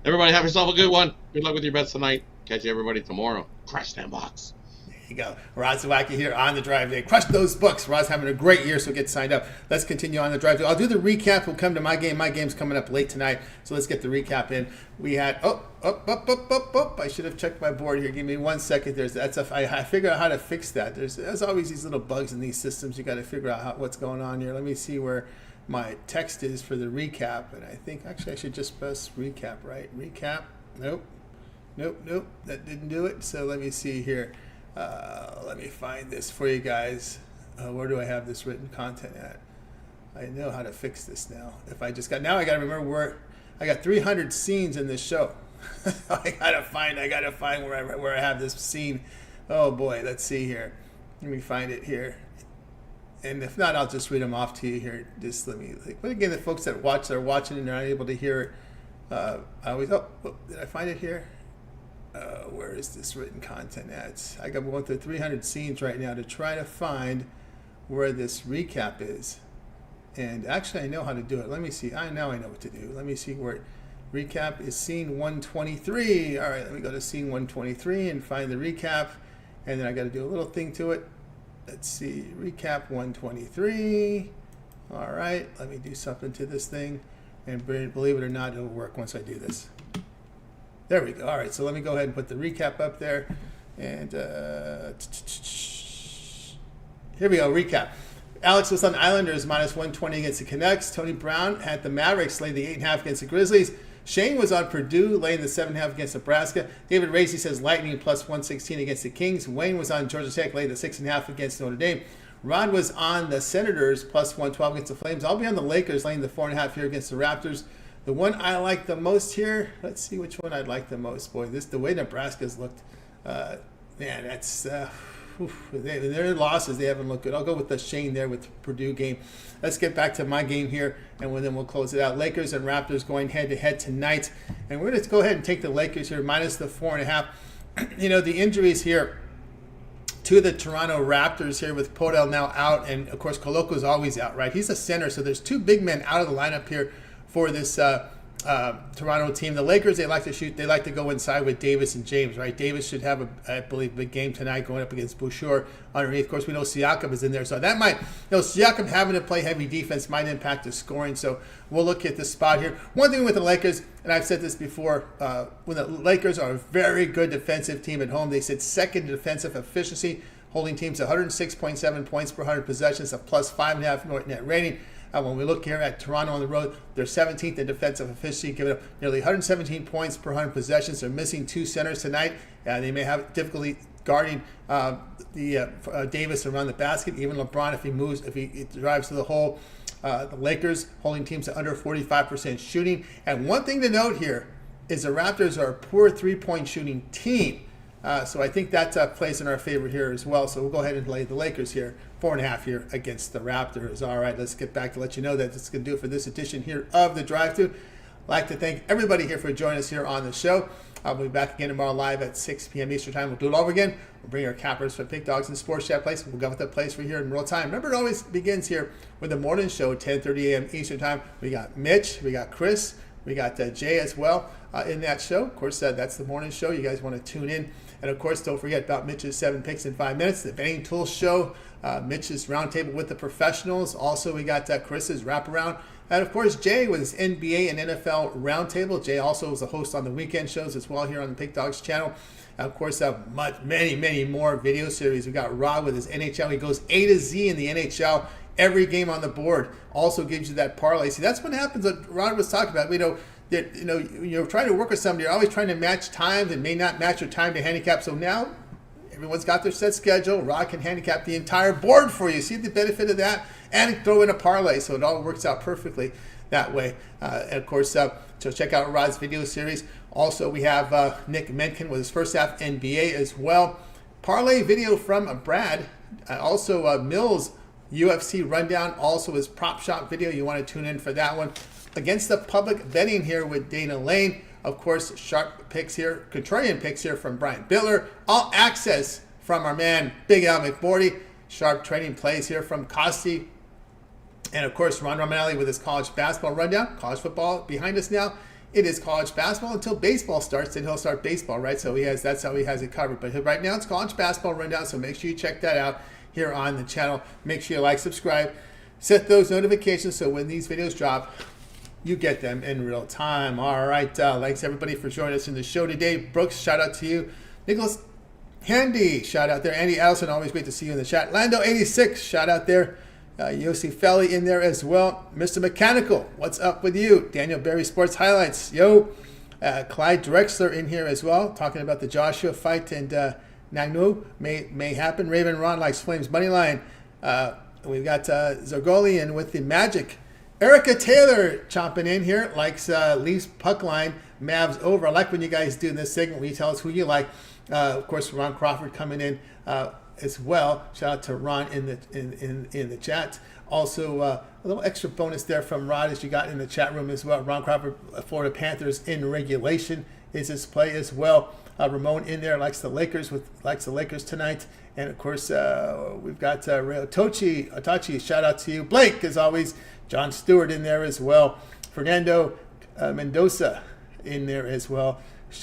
Everybody have yourself a good one. Good luck with your bets tonight. Catch you everybody tomorrow. Crush them bucks. There you go. Rod Zawacki here on the drive day. Crush those books. Rod's having a great year, so get signed up. Let's continue on the drive day. I'll do the recap. We'll come to my game. My game's coming up late tonight, so let's get the recap in. We had I should have checked my board here. Give me 1 second. I figured out how to fix that. There's always these little bugs in these systems. You got to figure out what's going on here. Let me see where my text is for the recap, and I think actually I should just press recap. Right? Recap. Nope. That didn't do it. So let me see here. Let me find this for you guys. Where do I have this written content at? I know how to fix this now. I got to remember where I got 300 scenes in this show. I gotta find where I have this scene. Oh boy, let's see here. Let me find it here. And if not, I'll just read them off to you here. Just let me. But again, the folks that are watching and they're not able to hear it. Did I find it here? Where is this written content at? I'm going through 300 scenes right now to try to find where this recap is. And actually, I know how to do it. Let me see. I know what to do. Let me see where recap is scene 123. All right, let me go to scene 123 and find the recap. And then I got to do a little thing to it. Let's see. Recap 123. All right, let me do something to this thing. And believe it or not, it'll work once I do this. There we go. All right, so let me go ahead and put the recap up there. And here we go, recap. Alex was on the Islanders, minus 120 against the Canucks. Tony Brown had the Mavericks, laying the 8.5 against the Grizzlies. Shane was on Purdue, laying the 7.5 against Nebraska. David Racy says Lightning plus 116 against the Kings. Wayne was on Georgia Tech, laying the 6.5 against Notre Dame. Rod was on the Senators, plus 112 against the Flames. I'll be on the Lakers, laying the 4.5 here against the Raptors. The one I like the most here, let's see which one I'd like the most. Boy, the way Nebraska's looked, man, that's their losses, they haven't looked good. I'll go with the Shane there with the Purdue game. Let's get back to my game here, and then we'll close it out. Lakers and Raptors going head-to-head tonight. And we're going to go ahead and take the Lakers here, minus the 4.5. The injuries here to the Toronto Raptors here with Podell now out, and, of course, Coloco's always out, right? He's a center, so there's two big men out of the lineup here for this Toronto team. The Lakers, they like to shoot. They like to go inside with Davis and James, right? Davis should have, I believe, a big game tonight going up against Boucher underneath. Of course, we know Siakam is in there. So that might, Siakam having to play heavy defense might impact the scoring. So we'll look at this spot here. One thing with the Lakers, and I've said this before, when the Lakers are a very good defensive team at home, they sit second in defensive efficiency, holding teams 106.7 points per 100 possessions, a plus 5.5 net rating. When we look here at Toronto on the road, they're 17th in defensive efficiency, giving up nearly 117 points per 100 possessions. They're missing two centers tonight. They may have difficulty guarding Davis around the basket. Even LeBron, if he drives to the hole. The Lakers holding teams to under 45% shooting. And one thing to note here is the Raptors are a poor three-point shooting team. So I think that plays in our favor here as well. So we'll go ahead and lay the Lakers here, 4.5 here against the Raptors. All right, let's get back to let you know that this is going to do it for this edition here of the Drive-Thru. I'd like to thank everybody here for joining us here on the show. I'll be back again tomorrow live at 6 p.m. Eastern Time. We'll do it all over again. We'll bring our cappers for Pig Dogs and Sports Chat Place. We'll go with that place for here in real time. Remember, it always begins here with the morning show, 10:30 a.m. Eastern Time. We got Mitch, we got Chris, we got Jay as well in that show. Of course, that's the morning show. You guys want to tune in. And, of course, don't forget about Mitch's 7 Picks in 5 minutes, the Betting Tools Show, Mitch's Roundtable with the Professionals. Also, we got Chris's Wraparound. And, of course, Jay with his NBA and NFL Roundtable. Jay also is a host on the weekend shows as well here on the Pig Dogs channel. And, of course, many more video series. We got Rod with his NHL. He goes A to Z in the NHL. Every game on the board also gives you that parlay. See, that's what happens that Rod was talking about. You're trying to work with somebody, you're always trying to match times and may not match your time to handicap. So now everyone's got their set schedule. Rod can handicap the entire board for you. See the benefit of that? And throw in a parlay. So it all works out perfectly that way. And of course, so check out Rod's video series. Also, we have Nick Menken with his first half NBA as well. Parlay video from Brad. Also, Mills UFC rundown. Also his prop shop video. You want to tune in for that one. Against the public betting here with Dana Lane. Of course, sharp picks here, contrarian picks here from Brian Bittler. All access from our man, Big Al McBordy. Sharp trading plays here from Costi. And, of course, Ron Romanelli with his college basketball rundown. College football behind us now. It is college basketball until baseball starts. Then he'll start baseball, right? So that's how he has it covered. But right now it's college basketball rundown, so make sure you check that out here on the channel. Make sure you like, subscribe, set those notifications so when these videos drop, you get them in real time. All right. Thanks, everybody, for joining us in the show today. Brooks, shout out to you. Nicholas Handy, shout out there. Andy Allison, always great to see you in the chat. Lando86, shout out there. Yossi Felly in there as well. Mr. Mechanical, what's up with you? Daniel Berry Sports Highlights. Yo. Clyde Drexler in here as well, talking about the Joshua fight and Nagnu may happen. Raven Ron likes Flames Moneyline. We've got Zergolian with the Magic. Erica Taylor chomping in here, likes Leafs puck line, Mavs over. I like when you guys do this segment when you tell us who you like. Of course, Ron Crawford coming in as well. Shout out to Ron in the chat. Also, a little extra bonus there from Rod as you got in the chat room as well. Ron Crawford, Florida Panthers in regulation is his play as well. Ramon in there likes the Lakers tonight. And of course, we've got Atachi, shout out to you. Blake, as always. John Stewart in there as well. Fernando Mendoza in there as well.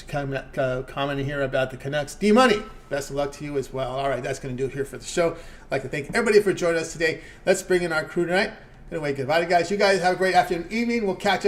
Commenting here about the Canucks. D-Money, best of luck to you as well. All right, that's going to do it here for the show. I'd like to thank everybody for joining us today. Let's bring in our crew tonight. Anyway, goodbye, guys. You guys have a great afternoon, evening. We'll catch up.